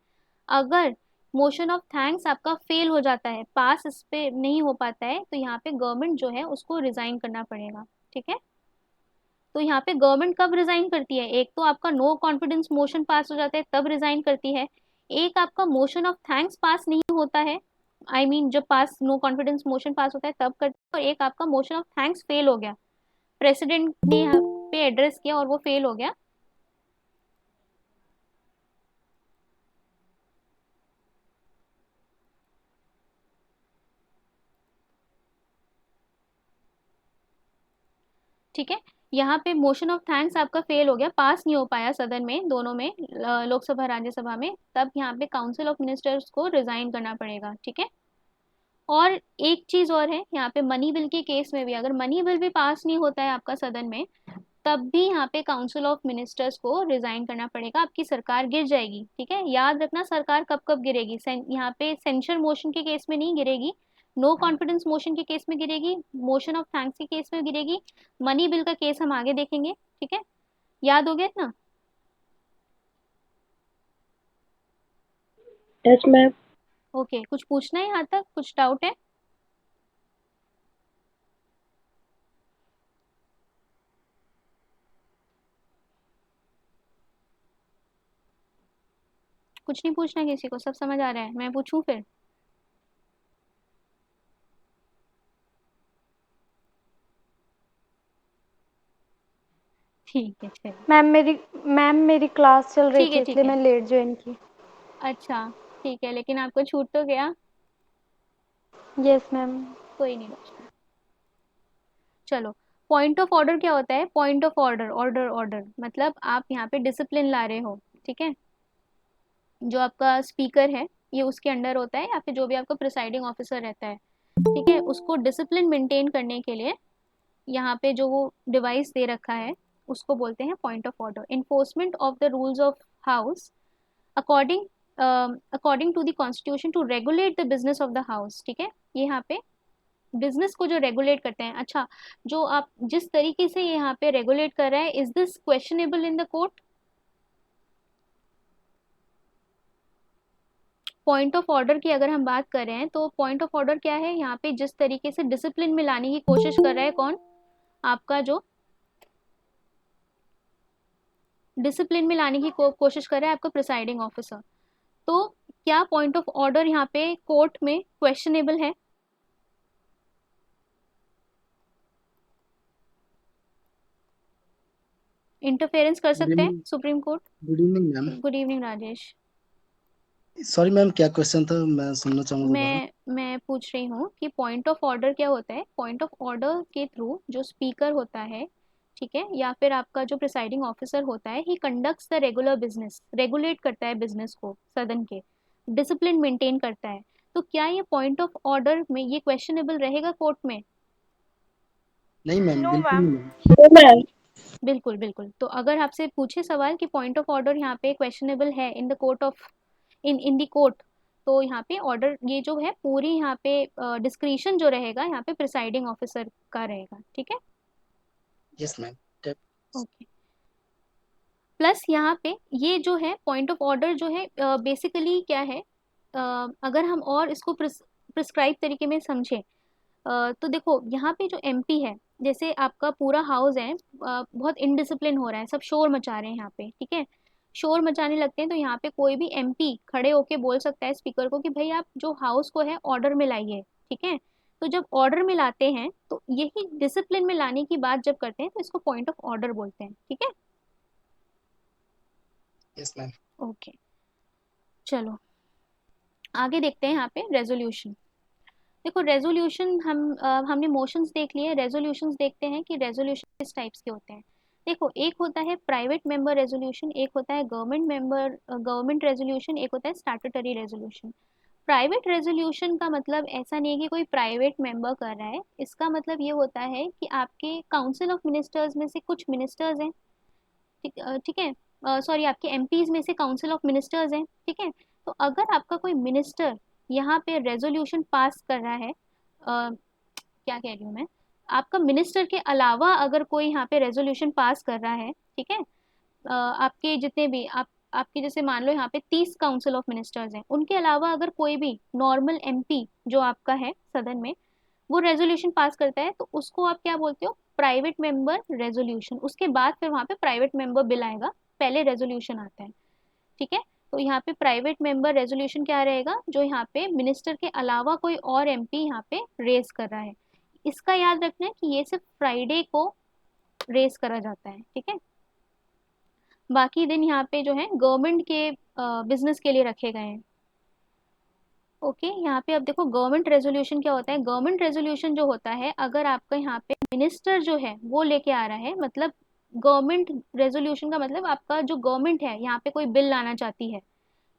अगर मोशन ऑफ थैंक्स आपका फेल हो जाता है, पास इस पे नहीं हो पाता है, तो यहाँ पे गवर्नमेंट जो है उसको रिजाइन करना पड़ेगा, ठीक है। तो यहाँ पे गवर्नमेंट कब रिजाइन करती है? एक तो आपका नो कॉन्फिडेंस मोशन पास हो जाता है तब रिजाइन करती है, एक आपका मोशन ऑफ थैंक्स पास नहीं होता है, आई मीन जब पास नो कॉन्फिडेंस मोशन पास होता है तब करती है, और एक आपका मोशन ऑफ थैंक्स फेल हो गया, प्रेसिडेंट ने यहाँ पे एड्रेस किया और वो फेल हो गया। ठीक है, यहाँ पे मोशन ऑफ थैंक्स आपका फेल हो गया, पास नहीं हो पाया सदन में, दोनों में, लोकसभा राज्यसभा में, तब यहाँ पे काउंसिल ऑफ मिनिस्टर्स को रिजाइन करना पड़ेगा, ठीक है। और एक चीज और है, यहाँ पे मनी बिल के केस में भी अगर मनी बिल भी पास नहीं होता है आपका सदन में, तब भी यहाँ पे काउंसिल ऑफ मिनिस्टर्स को रिजाइन करना पड़ेगा, आपकी सरकार गिर जाएगी, ठीक है। याद रखना सरकार कब कब गिरेगी, यहाँ पे सेंशर मोशन के केस में नहीं गिरेगी, नो कॉन्फिडेंस मोशन के केस में गिरेगी, मोशन ऑफ थैंक्स के केस में गिरेगी, मनी बिल का केस हम आगे देखेंगे, ठीक है। याद हो गया ना? Yes ma'am. ओके, कुछ पूछना है यहाँ तक? कुछ डाउट है? कुछ नहीं पूछना किसी को? सब समझ आ रहा है? मैं पूछूं फिर? ठीक है, चलिए। मैम मेरी क्लास चल रही ठीक थी है, ठीक इसलिए है, मैं लेट ज्वाइन की। अच्छा, ठीक है, लेकिन आपको छूट तो गया? Yes ma'am. कोई नहीं बच्चा। चलो, पॉइंट ऑफ ऑर्डर क्या होता है? Point of order, order order मतलब आप यहाँ पे डिसिप्लिन ला रहे हो, ठीक है। जो आपका स्पीकर है ये उसके अंडर होता है, या फिर जो भी आपका प्रिसाइडिंग ऑफिसर रहता है, ठीक है, उसको डिसिप्लिन मेंटेन करने के लिए यहाँ पे जो वो डिवाइस दे रखा है उसको बोलते हैं point of order. Enforcement of the rules of house according according to the constitution to regulate the business of the house, ठीक है। ये यहाँ पे बिजनेस को जो रेगुलेट करते हैं। अच्छा, जो आप जिस तरीके से ये यहाँ पे रेगुलेट कर रहा है, is this questionable in the court? Point of order की अगर हम बात कर रहे हैं तो पॉइंट ऑफ ऑर्डर क्या है? यहाँ पे जिस तरीके से डिसिप्लिन में लाने की कोशिश कर रहा है कौन? आपका जो डिसिप्लिन में लाने की कोशिश कर रहा है आपका प्रिसाइडिंग ऑफिसर। तो क्या पॉइंट ऑफ ऑर्डर यहाँ पे कोर्ट में क्वेश्चनेबल है? इंटरफेरेंस कर गुड सकते हैं evening. Supreme court? Good evening ma'am. Good evening Rajesh. Sorry ma'am, क्या क्वेश्चन था? मैं सुनना चाहूंगा दोबारा। मैं पूछ रही हूँ कि पॉइंट ऑफ ऑर्डर क्या होता है? पॉइंट ऑफ ऑर्डर के थ्रू जो स्पीकर होता है, ठीक है, या फिर आपका जो प्रिसाइडिंग ऑफिसर होता है, he conducts the regular business, regulate करता है बिजनेस को सदन के, डिसिप्लिन मेंटेन करता है। तो क्या ये पॉइंट ऑफ ऑर्डर में ये क्वेश्चनेबल रहेगा कोर्ट में? नहीं मैम, नो बिल्कुल मैम। नहीं मैम। बिल्कुल, बिल्कुल। तो अगर आपसे पूछे सवाल कि पॉइंट ऑफ ऑर्डर यहाँ पे क्वेश्चनेबल है in the court of in the court, तो यहाँ पे ऑर्डर ये जो है पूरी यहाँ पे डिस्क्रिशन जो रहेगा यहाँ पे प्रिसाइडिंग ऑफिसर का रहेगा, ठीक है? Yes ma'am. ओके। प्लस यहाँ पे ये जो है पॉइंट ऑफ ऑर्डर जो है बेसिकली क्या है, अगर हम और इसको प्रिस्क्राइब तरीके में समझें, तो देखो यहाँ पे जो एमपी है, जैसे आपका पूरा हाउस है बहुत इनडिसिप्लिन हो रहा है, सब शोर मचा रहे हैं यहाँ पे, ठीक है? शोर मचाने लगते हैं तो यहाँ पे कोई भी एमपी खड़े होके बोल सकता है स्पीकर को कि भाई आप जो हाउस को है ऑर्डर में लाइए, ठीक है? तो जब ऑर्डर में लाते हैं तो यही डिसिप्लिन में लाने की बात जब करते हैं तो इसको पॉइंट ऑफ ऑर्डर बोलते हैं, ठीक है? Yes ma'am. ओके, चलो आगे देखते हैं यहाँ पे रेजोल्यूशन। देखो रेजोल्यूशन हमने मोशंस देख लिए, रेजोल्यूशंस देखते हैं कि रेजोल्यूशन किस टाइप्स के होते हैं। देखो एक होता है प्राइवेट मेंबर रेजोल्यूशन, एक होता है गवर्नमेंट रेजोल्यूशन, एक होता है स्टैट्यूटरी रेजोल्यूशन। प्राइवेट रेजोल्यूशन का मतलब ऐसा नहीं है कि कोई प्राइवेट मेंबर कर रहा है, इसका मतलब ये होता है कि आपके काउंसिल ऑफ मिनिस्टर्स में से कुछ मिनिस्टर्स हैं, ठीक है, सॉरी आपके एमपीज में से काउंसिल ऑफ मिनिस्टर्स हैं, ठीक है? तो अगर आपका कोई मिनिस्टर यहाँ पे रेजोल्यूशन पास कर रहा है, क्या कह रही हूँ मैं, आपका मिनिस्टर के अलावा अगर कोई यहाँ पे रेजोल्यूशन पास कर रहा है, ठीक है, आपके जितने भी आपके जैसे मान लो यहाँ पे 30 काउंसिल ऑफ मिनिस्टर्स हैं, उनके अलावा अगर कोई भी नॉर्मल एमपी जो आपका है सदन में वो रेजोल्यूशन पास करता है तो उसको आप क्या बोलते हो, प्राइवेट मेंबर रेजोल्यूशन। उसके बाद फिर वहाँ पे प्राइवेट मेंबर बिल आएगा, पहले रेजोल्यूशन आता है, ठीक है? तो यहाँ पे प्राइवेट मेंबर रेजोल्यूशन क्या रहेगा, जो यहाँ पे मिनिस्टर के अलावा कोई और एमपी यहाँ पे रेज कर रहा है। इसका याद रखना है कि ये सिर्फ फ्राइडे को रेज करा जाता है, ठीक है? बाकी दिन यहाँ पे जो है गवर्नमेंट के बिजनेस के लिए रखे गए हैं। ओके, यहाँ पे अब देखो गवर्नमेंट रेजोल्यूशन क्या होता है। गवर्नमेंट रेजोल्यूशन जो होता है, अगर आपका यहाँ पे मिनिस्टर जो है वो लेके आ रहा है, मतलब गवर्नमेंट रेजोल्यूशन का मतलब आपका जो गवर्नमेंट है यहाँ पे कोई बिल लाना चाहती है,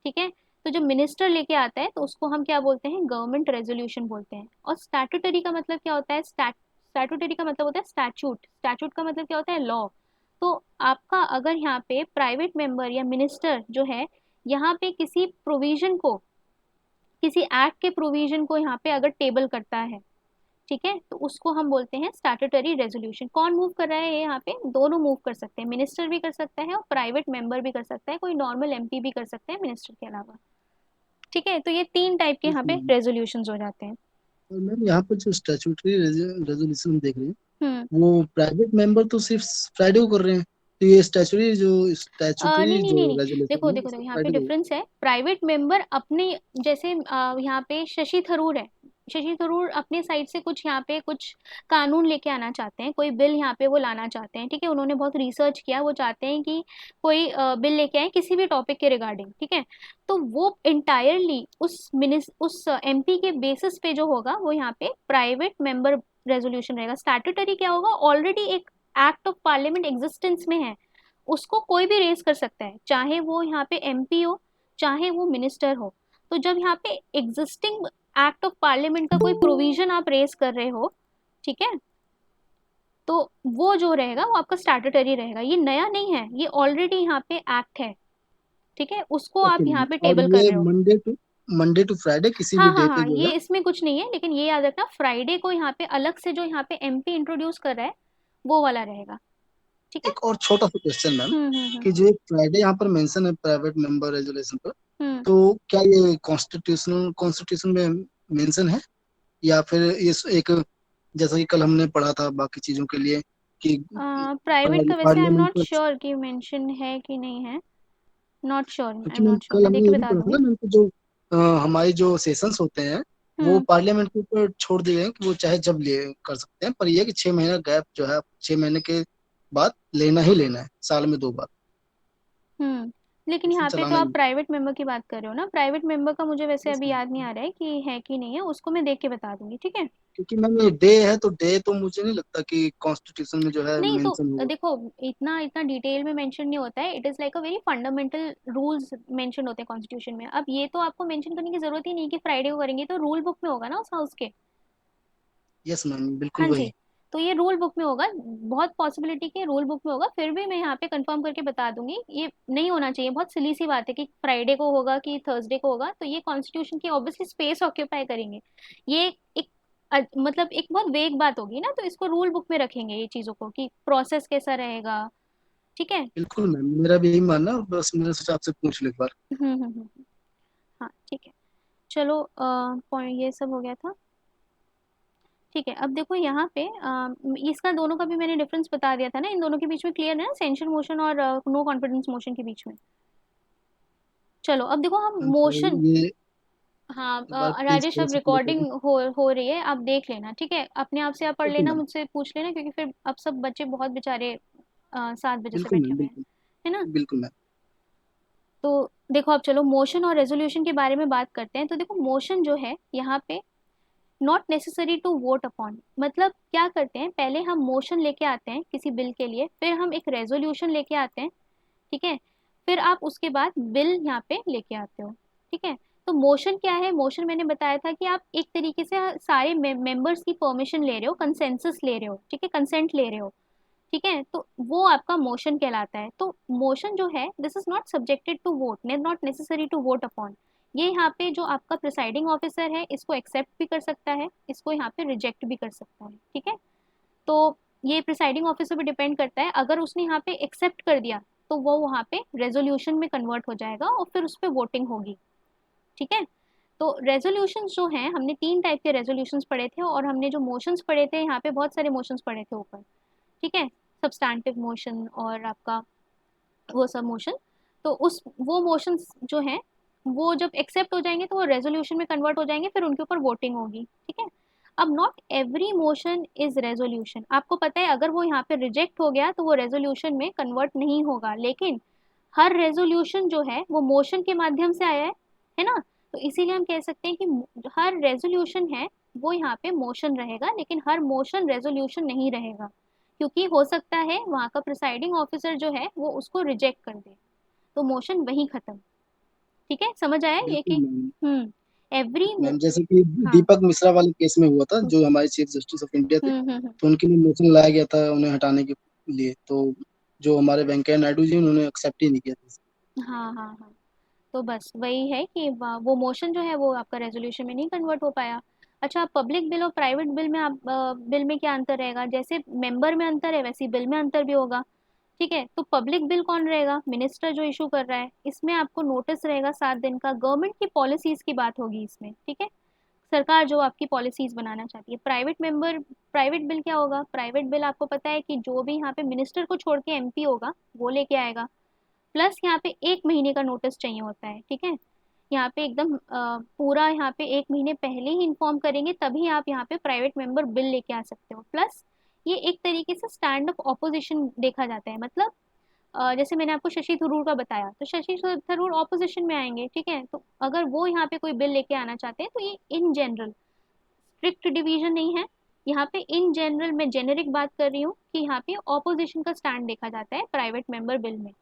ठीक है? तो जब मिनिस्टर लेके आता है तो उसको हम क्या बोलते हैं, गवर्नमेंट रेजोल्यूशन बोलते हैं। और स्टैट्यूटरी का मतलब क्या होता है, स्टैट्यूटरी का मतलब होता है स्टैच्यूट, स्टैच्यूट का मतलब क्या होता है, लॉ। तो आपका अगर यहाँ पे प्राइवेट मेंबर या मिनिस्टर जो है यहाँ पे किसी प्रोविजन को, किसी एक्ट के प्रोविजन को यहाँ पे अगर टेबल करता है, ठीक है, तो उसको हम बोलते हैं स्टैट्यूटरी रेजोल्यूशन। कौन मूव कर रहा है, ये यहाँ पे दोनों मूव कर सकते हैं, मिनिस्टर भी कर सकता है और प्राइवेट मेंबर भी कर सकता है, कोई नॉर्मल एमपी भी कर सकते हैं मिनिस्टर के अलावा, ठीक है? तो ये 3 टाइप के यस यहाँ पे मैम। रेजोल्यूशंस हो जाते हैं। और मैम यहाँ पर जो स्टैट्यूटरी रेजोल्यूशन देख रहे हैं, हम्म। वो प्राइवेट मेंबर तो सिर्फ फ्राइडे को कर रहे हैं, तो ये नहीं स्टैट्यूटरी नहीं नहीं जो नहीं, रेजोल्यूशन देखो है देखो वो देखो सिर्फ यहाँ पे फ्राइडे को। डिफरेंस है। प्राइवेट मेंबर अपने जैसे यहाँ पे शशि थरूर है, शशि थरूर अपने साइड से कुछ यहाँ पे कुछ कानून लेके आना चाहते हैं, कोई बिल यहाँ पे वो लाना चाहते हैं, ठीक है? उन्होंने बहुत रिसर्च किया, वो चाहते हैं कि कोई बिल लेके आए किसी भी टॉपिक के रिगार्डिंग, ठीक है? तो वो इंटायरली उस एमपी के बेसिस पे जो होगा वो यहाँ पे प्राइवेट मेंबर रेजोल्यूशन रहेगा। स्टैट्यूटरी क्या होगा, ऑलरेडी एक एक्ट ऑफ पार्लियामेंट एग्जिस्टेंस में है, उसको कोई भी रेज कर सकता है, चाहे वो यहाँ पे एमपी हो चाहे वो मिनिस्टर हो। तो जब यहाँ पे एग्जिस्टिंग एक्ट ऑफ पार्लियामेंट का कोई प्रोविजन आप रेज कर रहे हो, ठीक है, तो वो जो रहेगा वो आपका स्टैट्यूटरी रहेगा, ये नया नहीं है, ये ऑलरेडी यहाँ पे एक्ट है, ठीक है? उसको ओके आप यहाँ मैम। पे और टेबल कर ये रहे हो। मंडे टू फ्राइडे किसी भी हाँ हाँ डे पे हाँ, जो ये है। इसमें कुछ नहीं है, लेकिन ये याद रखना फ्राइडे को यहाँ पे अलग से जो यहाँ पे एमपी इंट्रोड्यूस कर रहा है वो वाला रहेगा, ठीक है? एक और छोटा सा क्वेश्चन मैम, हम्म। कि जो फ्राइडे यहाँ पर मेंशन है प्राइवेट मेंबर रेजोल्यूशन पर, हम्म। तो क्या ये कॉन्स्टिट्यूशन में मेंशन है, या फिर ये एक, जैसा कि कल हमने पढ़ा था बाकी चीजों के लिए, कि प्राइवेट का वैसे आई एम पार्लियामेंट नॉट पर, श्योर कि मेंशन है कि नहीं है, नॉट श्योर, आई क्योंकि एम मैम नॉट श्योर, कल मैं हमने देख के ये भी बता पढ़ा था दूंगी। ना मैम, कि जो हमारी जो सेशंस होते हैं वो हम्म। पार्लियामेंट के ऊपर छोड़ दिए गए हैं, कि वो चाहे जब ले कर सकते हैं, पर ये है कि 6 महीना गैप जो है, 6 महीने के बाद लेना ही लेना है, साल में 2 बार हम्म। लेकिन सेशन यहाँ पे तो चलाना आप ही। प्राइवेट मेंबर की बात कर रहे हो ना, प्राइवेट मेंबर का मुझे वैसे यस अभी मैम। याद नहीं आ रहा है कि नहीं है, उसको मैं देख के बता दूंगी, ठीक है? क्योंकि मैम ये डे है, तो डे तो मुझे नहीं लगता कि कॉन्स्टिट्यूशन में जो है नहीं तो मेंशन होगा। देखो इतना इतना डिटेल में मेंशन नहीं होता है, it is like a very fundamental rules mention होते हैं कॉन्स्टिट्यूशन में। अब ये तो आपको मेंशन करने की जरूरत ही नहीं कि फ्राइडे को करेंगे, तो रूल बुक में होगा ना उस हाउस के। यस मैम, बिल्कुल हाँ जी। वही। तो ये रूल बुक में होगा, बहुत पॉसिबिलिटी कि रूल बुक में होगा, फिर भी मैं यहाँ पे कंफर्म करके बता दूंगी। ये नहीं होना चाहिए, बहुत सिली सी बात है कि फ्राइडे को होगा कि थर्सडे को होगा, तो ये कॉन्स्टिट्यूशन की ऑब्वियसली स्पेस ऑक्यूपाई करेंगे। ये एक मतलब एक बहुत वेग बात होगी ना, तो इसको रूल बुक में रखेंगे ये चीज़ों को कि प्रोसेस कैसा रहेगा। ठीक है। बिल्कुल मैम, मेरा भी यही मानना, बस मैंने सोचा आपसे पूछ लो एक बार। हाँ ठीक है। चलो पॉइंट ये सब हो गया था। ठीक है, अब देखो यहाँ पे इसका दोनों का भी मैंने डिफरेंस बता दिया था ना, इन दोनों के बीच में क्लियर है ना, सेंशन मोशन और नो कॉन्फिडेंस मोशन के बीच में। चलो अब देखो हम मैम मोशन। ये हाँ एक बार प्लीज राजेश, थोड़ा अब सा क्लियर कर रिकॉर्डिंग दें। हो रही है, आप देख लेना ठीक है, अपने आप से आप पढ़ ओके लेना, मैम। मुझसे पूछ लेना, क्योंकि फिर अब सब बच्चे बहुत बेचारे 7 बजे से बिल्कुल बैठे मैम, हुए हैं, बिल्कुल। है ना। बिल्कुल मैम। तो देखो अब चलो मोशन और रेजोल्यूशन के बारे में बात करते हैं। तो देखो मोशन जो है यहाँ पे not necessary to vote upon, मतलब क्या करते हैं, पहले हम मोशन लेके आते हैं किसी बिल के लिए, फिर हम एक रेजोल्यूशन लेके आते हैं, ठीक है, फिर आप उसके बाद बिल यहाँ पे लेके आते हो। ठीक है। तो मोशन क्या है, मोशन मैंने बताया था कि आप एक तरीके से सारे मेंबर्स की परमिशन ले रहे हो, कंसेंसस ले रहे हो, ठीक है, कंसेंट ले रहे हो, ठीक है, तो वो आपका मोशन कहलाता है। तो मोशन जो है this is not subjected to vote, not necessary to vote upon. ये यहाँ पे जो आपका प्रिसाइडिंग ऑफिसर है इसको एक्सेप्ट भी कर सकता है, इसको यहाँ पे रिजेक्ट भी कर सकता है, ठीक है। तो ये प्रिसाइडिंग ऑफिसर पे डिपेंड करता है, अगर उसने यहाँ पे एक्सेप्ट कर दिया तो वो वहाँ पे रेजोल्यूशन में कन्वर्ट हो जाएगा और फिर उस पर वोटिंग होगी, ठीक है। तो रेजोल्यूशन जो हैं, हमने 3 टाइप के रेजोल्यूशंस पढ़े थे, और हमने जो मोशंस पढ़े थे यहाँ पे बहुत सारे मोशंस पढ़े थे ऊपर, ठीक है, सब्सटैंटिव मोशन और आपका वो सब मोशन। तो उस वो मोशंस जो हैं वो जब एक्सेप्ट हो जाएंगे तो वो रेजोल्यूशन में कन्वर्ट हो जाएंगे, फिर उनके ऊपर वोटिंग होगी, ठीक है। अब not every motion is resolution, आपको पता है अगर वो यहाँ पे रिजेक्ट हो गया तो वो रेजोल्यूशन में कन्वर्ट नहीं होगा, लेकिन हर रेजोल्यूशन जो है वो मोशन के माध्यम से आया है ना। तो इसीलिए हम कह सकते हैं कि हर रेजोल्यूशन है वो यहाँ पे मोशन रहेगा, लेकिन हर मोशन रेजोल्यूशन नहीं रहेगा, क्योंकि हो सकता है वहाँ का प्रिसाइडिंग ऑफिसर जो है वो उसको रिजेक्ट कर दे, तो मोशन वहीं खत्म। ठीक है, समझ आया ये बिल्कुल कि मैम। एवरी। मैम जैसे कि हाँ। दीपक मिश्रा वाले केस में हुआ था, जो हमारे चीफ जस्टिस ऑफ इंडिया थे, हम्म। तो उनके लिए मोशन लाया गया था उन्हें हटाने के लिए, तो जो हमारे वेंकैया नायडू जी उन्होंने एक्सेप्ट ही नहीं किया था। हाँ हाँ हाँ, तो बस वही है कि वो मोशन जो है वो आपका रेजोल्यूशन में नहीं कन्वर्ट हो पाया। अच्छा, पब्लिक बिल और प्राइवेट बिल में आप बिल में क्या अंतर रहेगा, जैसे मेंबर में अंतर है वैसे बिल में अंतर भी होगा, ठीक है। तो पब्लिक बिल कौन रहेगा, मिनिस्टर जो इशू कर रहा है, इसमें आपको नोटिस रहेगा 7 दिन का, गवर्नमेंट की पॉलिसीज की बात होगी इसमें, ठीक है, सरकार जो आपकी पॉलिसीज बनाना चाहती है। प्राइवेट बिल क्या होगा, प्राइवेट बिल आपको पता है कि जो भी यहाँ पे मिनिस्टर को छोड़ के एमपी होगा वो लेके आएगा, प्लस यहाँ पे 1 महीने का नोटिस चाहिए होता है, ठीक है। यहाँ पे एकदम पूरा यहाँ पे 1 महीने पहले ही इन्फॉर्म करेंगे, तभी आप यहाँ पे प्राइवेट मेंबर बिल लेके आ सकते हो। प्लस ये एक तरीके से स्टैंड ऑफ ऑपोजिशन देखा जाता है, मतलब जैसे मैंने आपको शशि थरूर का बताया, तो शशि थरूर ऑपोजिशन में आएंगे, ठीक है, तो अगर वो यहाँ पे कोई बिल लेके आना चाहते हैं तो ये इन जनरल, स्ट्रिक्ट डिवीजन नहीं है यहाँ पे, इन जनरल मैं जेनेरिक बात कर रही हूँ कि यहाँ पे ऑपोजिशन का स्टैंड देखा जाता है प्राइवेट मेंबर बिल में,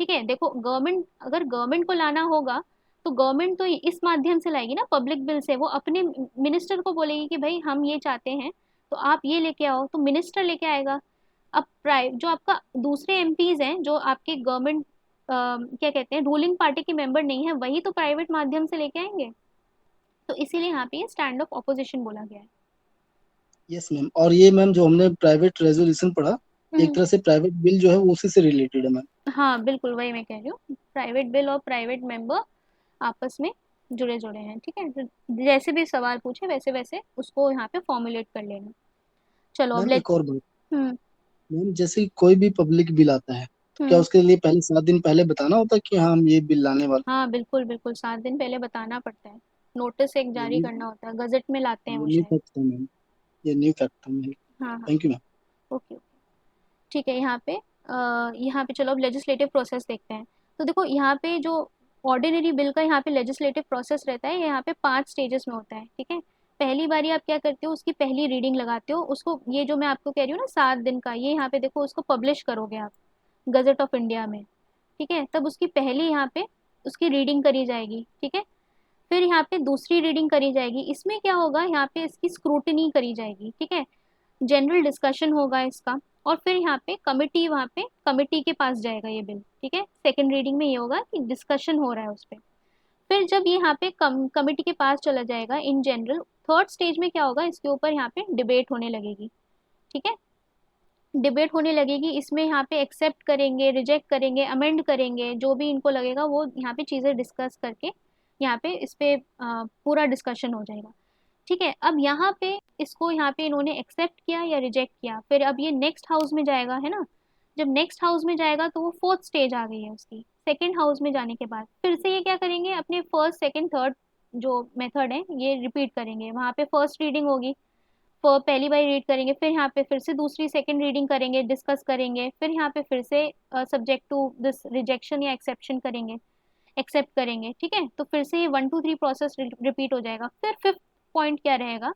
ठीक है। देखो गवर्नमेंट, अगर गवर्नमेंट को लाना होगा तो गवर्नमेंट तो इस माध्यम से लाएगी ना, पब्लिक बिल से, वो अपने मिनिस्टर को बोलेगी कि भाई हम ये चाहते हैं तो आप ये लेके आओ, तो मिनिस्टर लेके आएगा। अब प्राइव जो आपका दूसरे एमपीज हैं जो आपके गवर्नमेंट क्या कहते हैं रूलिंग पार्टी के मेंबर नहीं है, वही तो प्राइवेट माध्यम से लेके आएंगे, तो इसीलिए यहाँ पे स्टैंड ऑफ ऑपोजिशन बोला गया है। यस मैम, और ये मैम जो हमने प्राइवेट रेजोल्यूशन पढ़ा, एक हम्म, तरह से प्राइवेट बिल जो है वो उसी से रिलेटेड है मैम। हाँ बिल्कुल वही मैं कह रही हूँ, प्राइवेट बिल और प्राइवेट मेंबर आपस में जुड़े जुड़े हैं, ठीक है, तो जैसे भी सवाल पूछे वैसे वैसे उसको यहाँ पे फॉर्मुलेट कर लेना। चलो अब मैम लेट। एक और बात, हम्म मैम जैसे कोई भी पब्लिक बिल आता है, तो क्या हम्म। उसके लिए पहले 7 दिन पहले बताना होता है कि हाँ हम ये बिल लाने वाले हाँ बिल्कुल बिल्कुल, 7 दिन पहले बताना पड़ता है, नोटिस एक हैं? जारी करना होता है, गजट में लाते हैं वो ये न्यू शायद। फैक्ट था मैम, ये न्यू फैक्ट था मैम। हाँ हाँ। Thank you ma'am. ओके। ठीक है, यहाँ पे चलो अब लेजिस्लेटिव प्रोसेस देखते हैं। तो देखो यहाँ पे जो ऑर्डिनरी बिल का यहाँ पे लेजिस्लेटिव प्रोसेस रहता है, ये यहाँ पे 5 स्टेजेस में होता है, ठीक है। पहली बारी आप क्या करते हो, उसकी पहली रीडिंग लगाते हो उसको, ये जो मैं आपको कह रही हूँ ना 7 दिन का, ये यहाँ पे देखो उसको पब्लिश करोगे आप गजट ऑफ इंडिया में, ठीक है, तब उसकी पहली यहाँ पे उसकी रीडिंग करी जाएगी, ठीक है। फिर यहाँ पे दूसरी रीडिंग करी जाएगी, इसमें क्या होगा, यहाँ पे इसकी स्क्रूटनी करी जाएगी, ठीक है। जनरल डिस्कशन होगा इसका, और फिर यहाँ पे कमिटी, वहाँ पे कमिटी के पास जाएगा ये बिल, ठीक है। सेकेंड रीडिंग में ये होगा कि डिस्कशन हो रहा है उस पर। फिर जब ये यहाँ पे कमिटी के पास चला जाएगा इन जनरल, थर्ड स्टेज में क्या होगा, इसके ऊपर यहाँ पे डिबेट होने लगेगी, ठीक है। डिबेट होने लगेगी, इसमें यहाँ पे एक्सेप्ट करेंगे, रिजेक्ट करेंगे, अमेंड करेंगे, जो भी इनको लगेगा वो यहाँ पे चीज़ें डिस्कस करके यहाँ पे इस पे पूरा डिस्कशन हो जाएगा, ठीक है। अब यहाँ पे इसको यहाँ पे इन्होंने एक्सेप्ट किया या रिजेक्ट किया, फिर अब ये नेक्स्ट हाउस में जाएगा, है ना। जब नेक्स्ट हाउस में जाएगा तो वो फोर्थ स्टेज आ गई है उसकी। सेकेंड हाउस में जाने के बाद फिर से ये क्या करेंगे, अपने फर्स्ट सेकेंड थर्ड जो मेथड है ये रिपीट करेंगे। वहाँ पे फर्स्ट रीडिंग होगी, पहली बार रीड करेंगे, फिर यहाँ पे फिर से दूसरी सेकंड रीडिंग करेंगे, डिस्कस करेंगे, फिर यहाँ पे फिर से सब्जेक्ट टू दिस रिजेक्शन या एक्सेप्शन करेंगे, एक्सेप्ट करेंगे, ठीक है। तो फिर से ये 1 2 3 प्रोसेस रिपीट हो जाएगा। फिर फिफ्थ पॉइंट क्या रहेगा,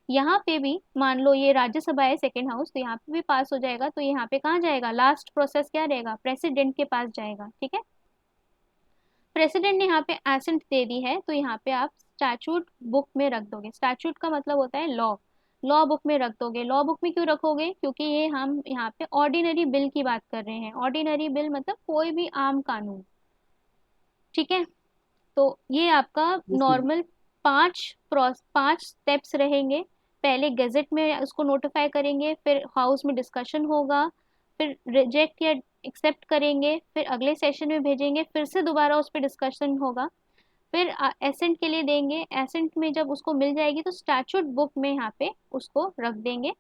यहाँ पे भी मान लो ये राज्यसभा है सेकेंड हाउस, तो यहाँ पे भी पास हो जाएगा, तो यहाँ पे कहाँ जाएगा, लास्ट प्रोसेस क्या रहेगा, प्रेसिडेंट के पास जाएगा, ठीक है। प्रेसिडेंट ने यहाँ पे एसेंट दे दी है, तो यहाँ पे आप स्टैचूट बुक में रख दोगे। स्टैचूट का मतलब होता है लॉ, लॉ बुक में रख दोगे। लॉ बुक में क्यों रखोगे, क्योंकि ये हम यहाँ पे ऑर्डिनरी बिल की बात कर रहे हैं। ऑर्डिनरी बिल मतलब कोई भी आम कानून, ठीक है। तो ये आपका Yes, ma'am. नॉर्मल पांच स्टेप्स रहेंगे। पहले गजट में उसको नोटिफाई करेंगे, फिर हाउस में डिस्कशन होगा, फिर रिजेक्ट या एक्सेप्ट करेंगे, फिर अगले सेशन में भेजेंगे, फिर से दोबारा उस पर डिस्कशन होगा, फिर एसेंट के लिए देंगे। एसेंट में जब उसको मिल जाएगी तो स्टैचूट बुक में यहाँ पे उसको रख देंगे।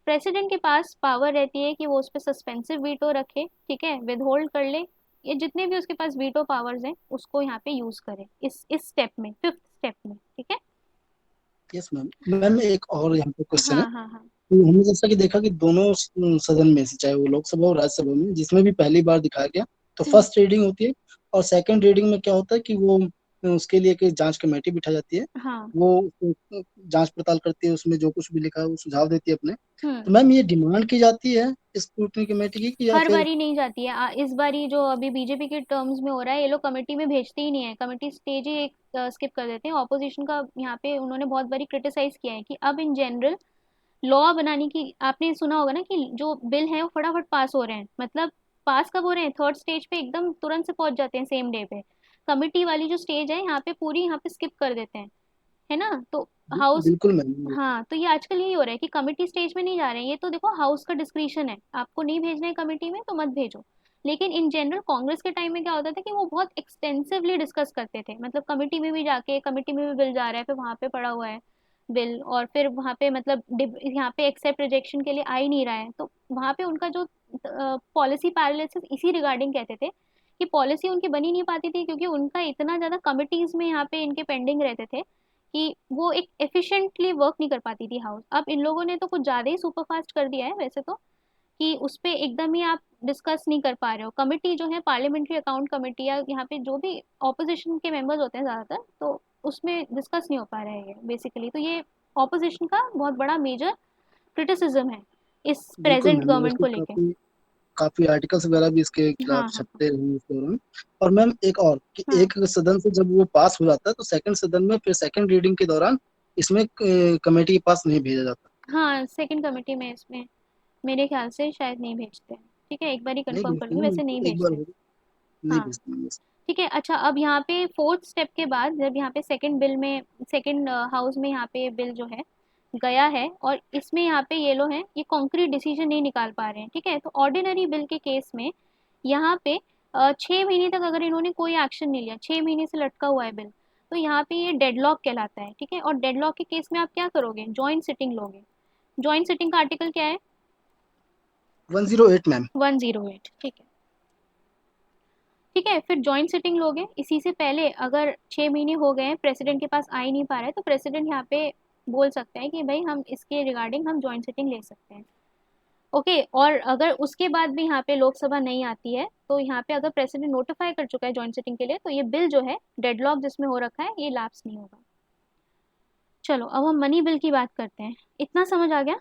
प्रेसिडेंट के पास पावर रहती है कि वो उस पर सस्पेंसिव वीटो रखे, ठीक है, विदहोल्ड कर ले, ये जितने भी उसके पास वीटो पावर्स हैं उसको यहाँ पे यूज करे इस स्टेप में, फिफ्थ स्टेप में, ठीक है। Yes ma'am. मैम एक और यहाँ पे क्वेश्चन है। हाँ हाँ हाँ तो हमने जैसा कि देखा कि दोनों सदन में से, चाहे वो लोकसभा और राज्यसभा में, जिसमें भी पहली बार दिखाया गया तो हम्म, फर्स्ट रीडिंग होती है, और सेकंड रीडिंग में क्या होता है कि वो उसके लिए एक जांच कमेटी बिठा जाती है। हाँ वो जांच पड़ताल करती है, उसमें जो कुछ भी लिखा है वो सुझाव देती है अपने। तो हम्म। मैम ये डिमांड की जाती है स्क्रूटनी कमेटी की, कि या हर फिर? बारी नहीं जाती है, इस बारी जो अभी बीजेपी के टर्म्स में हो रहा है, ये लोग कमेटी में भेजते ही नहीं है, कमेटी स्टेज ही एक स्किप कर देते हैं। ऑपोजिशन का यहाँ पे उन्होंने बहुत बारी क्रिटिसाइज किया है कि अब इन जनरल लॉ बनाने की, आपने सुना होगा ना कि जो बिल है वो फटाफट पास हो रहे हैं, मतलब पास कब हो रहे हैं, थर्ड स्टेज पे एकदम तुरंत से पहुंच जाते हैं सेम डे पे। कमिटी वाली जो स्टेज है यहाँ पे पूरी यहाँ पे स्किप कर देते हैं, है ना। तो हाउस, बिल्कुल मैम। हाँ, तो ये आजकल यही हो रहा है कि कमिटी स्टेज में नहीं जा रहे हैं। ये तो देखो हाउस का डिस्क्रिशन है, आपको नहीं भेजना है कमिटी में तो मत भेजो। लेकिन इन जनरल कांग्रेस के टाइम में क्या होता था कि वो बहुत एक्सटेंसिवली डिस्कस करते थे, मतलब कमिटी में भी जाके, कमिटी में भी बिल जा रहा है, फिर वहां पे पड़ा हुआ है बिल, और फिर वहां पे मतलब यहाँ पे एक्सेप्ट रिजेक्शन के लिए आ ही नहीं रहा है, तो वहां पे उनका जो पॉलिसी पैरालिसिस इसी रिगार्डिंग कहते थे कि पॉलिसी उनकी बनी नहीं पाती थी, क्योंकि उनका इतना ज्यादा कमिटीज में यहाँ पे इनके पेंडिंग रहते थे कि वो एक एफिशिएंटली वर्क नहीं कर पाती थी हाउस। अब इन लोगों ने तो कुछ ज़्यादा ही सुपर फास्ट कर दिया है वैसे तो, कि उस पे एकदम ही आप डिस्कस नहीं कर पा रहे हो। कमिटी जो है पार्लियामेंट्री अकाउंट कमेटी या यहाँ पे जो भी ऑपोजिशन के मेंबर्स होते हैं ज़्यादातर, तो उसमें डिस्कस नहीं हो पा रहा है ये बेसिकली। तो ये ऑपोजिशन का बहुत बड़ा मेजर क्रिटिसिज्म है इस बिल्कुल प्रेजेंट मैम, गवर्नमेंट उसके को लेके। काफी काफी आर्टिकल्स वगैरह भी इसके हाँ खिलाफ हाँ छपते हैं इस दौरान। और मैम एक और कि हाँ एक सदन से जब वो पास हो जाता है तो सेकंड सदन में फिर सेकंड रीडिंग के दौरान इसमें कमेटी के पास नहीं भेजा जाता। हाँ, सेकंड कमेटी में इसमें मेरे ख्याल से शायद नहीं भेजते हैं, ठीक है, एक बार ही नहीं कंफर्म कर भेजते लूँगी, ना, वैसे नहीं एक बार भेजते हैं। हो नहीं हाँ, भेजते हैं। ठीक है। अच्छा, अब यहाँ पे फोर्थ स्टेप के बाद जब यहाँ पे सेकंड बिल में, सेकंड हाउस में यहाँ पे बिल जो है गया है, और इसमें यहाँ पे ये लोग हैं ये कॉन्क्रीट डिसीजन नहीं निकाल पा रहे हैं, ठीक है। तो ऑर्डिनरी बिल के केस में यहाँ पे 6 महीने तक अगर इन्होंने कोई एक्शन नहीं लिया, 6 महीने से लटका हुआ है बिल, तो यहाँ पे ये डेडलॉक कहलाता है, ठीक है। और डेडलॉक के केस में आप क्या करोगे, जॉइंट सिटिंग लोगे। जॉइंट सिटिंग का आर्टिकल क्या है, 108 मैम। 108, ठीक है। ठीक है, फिर जॉइंट सिटिंग लोगे। इसी से पहले अगर 6 महीने हो गए हैं, प्रेसिडेंट के पास आ ही नहीं पा रहा है, तो प्रेसिडेंट यहाँ पे बोल सकता है कि भाई हम इसके रिगार्डिंग हम जॉइंट सिटिंग ले सकते हैं, ओके। और अगर उसके बाद भी यहाँ पे लोकसभा नहीं आती है, तो यहाँ पे अगर प्रेसिडेंट नोटिफाई कर चुका है जॉइंट सिटिंग के लिए, तो ये बिल जो है डेडलॉक जिसमें हो रखा है ये लैप्स नहीं होगा। चलो अब हम मनी बिल की बात करते हैं, इतना समझ आ गया।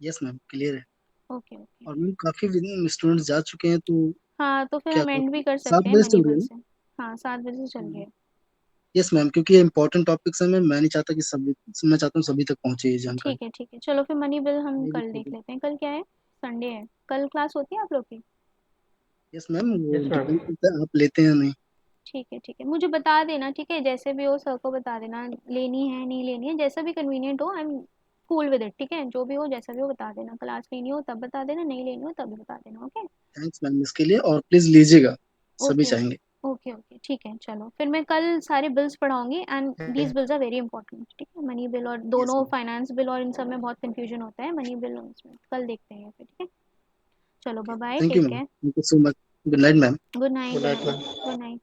यस मैम, क्लियर है। Okay okay. और मैम काफी स्टूडेंट्स जा चुके हैं, तो हाँ, तो फिर क्या हम एंड कहते भी हैं, कर 7 सकते हैं बजे मनी चल बिल रहे से। हाँ, 7 बजे से चल रही हैं। है। यस मैम, क्योंकि ये इम्पोर्टेंट टॉपिक्स है मैम, मैं नहीं चाहता कि सभी, मैं चाहता हूँ सभी तक पहुंचे ये जानकारी। ठीक है, चलो फिर मनी बिल हम ये भी कल देख ठीक है। लेते हैं। कल क्या है? संडे है। कल क्लास होती है आप लोग की? यस मैम, वो यस मैम। डिपेंड करता है आप लेते हैं या नहीं। ठीक है, मुझे बता देना, ठीक है? जैसे भी हो सर को बता देना, लेनी है नहीं लेनी है, जैसा भी कन्वीनियंट हो। I am cool with it, ठीक है? जो भी हो, जैसा भी हो बता देना। क्लास लेनी हो तब बता देना, नहीं लेनी हो तब भी बता देना। ओके थैंक्स मैम इसके लिए, और प्लीज लीजिएगा, सभी ओके चाहेंगे। ओके, ठीक है। चलो फिर मैं कल सारे बिल्स पढ़ाऊंगी, and these bills are very important, ठीक है? मनी बिल और यस दोनों मैम। फाइनेंस बिल और इन सब में बहुत कंफ्यूजन होता है। मनी बिल और इसमें कल देखते हैं फिर, ठीक है? चलो bye bye, thank you take ma'am, care, thank you so much. Good night ma'am. Good night, good night ma'am. Good night.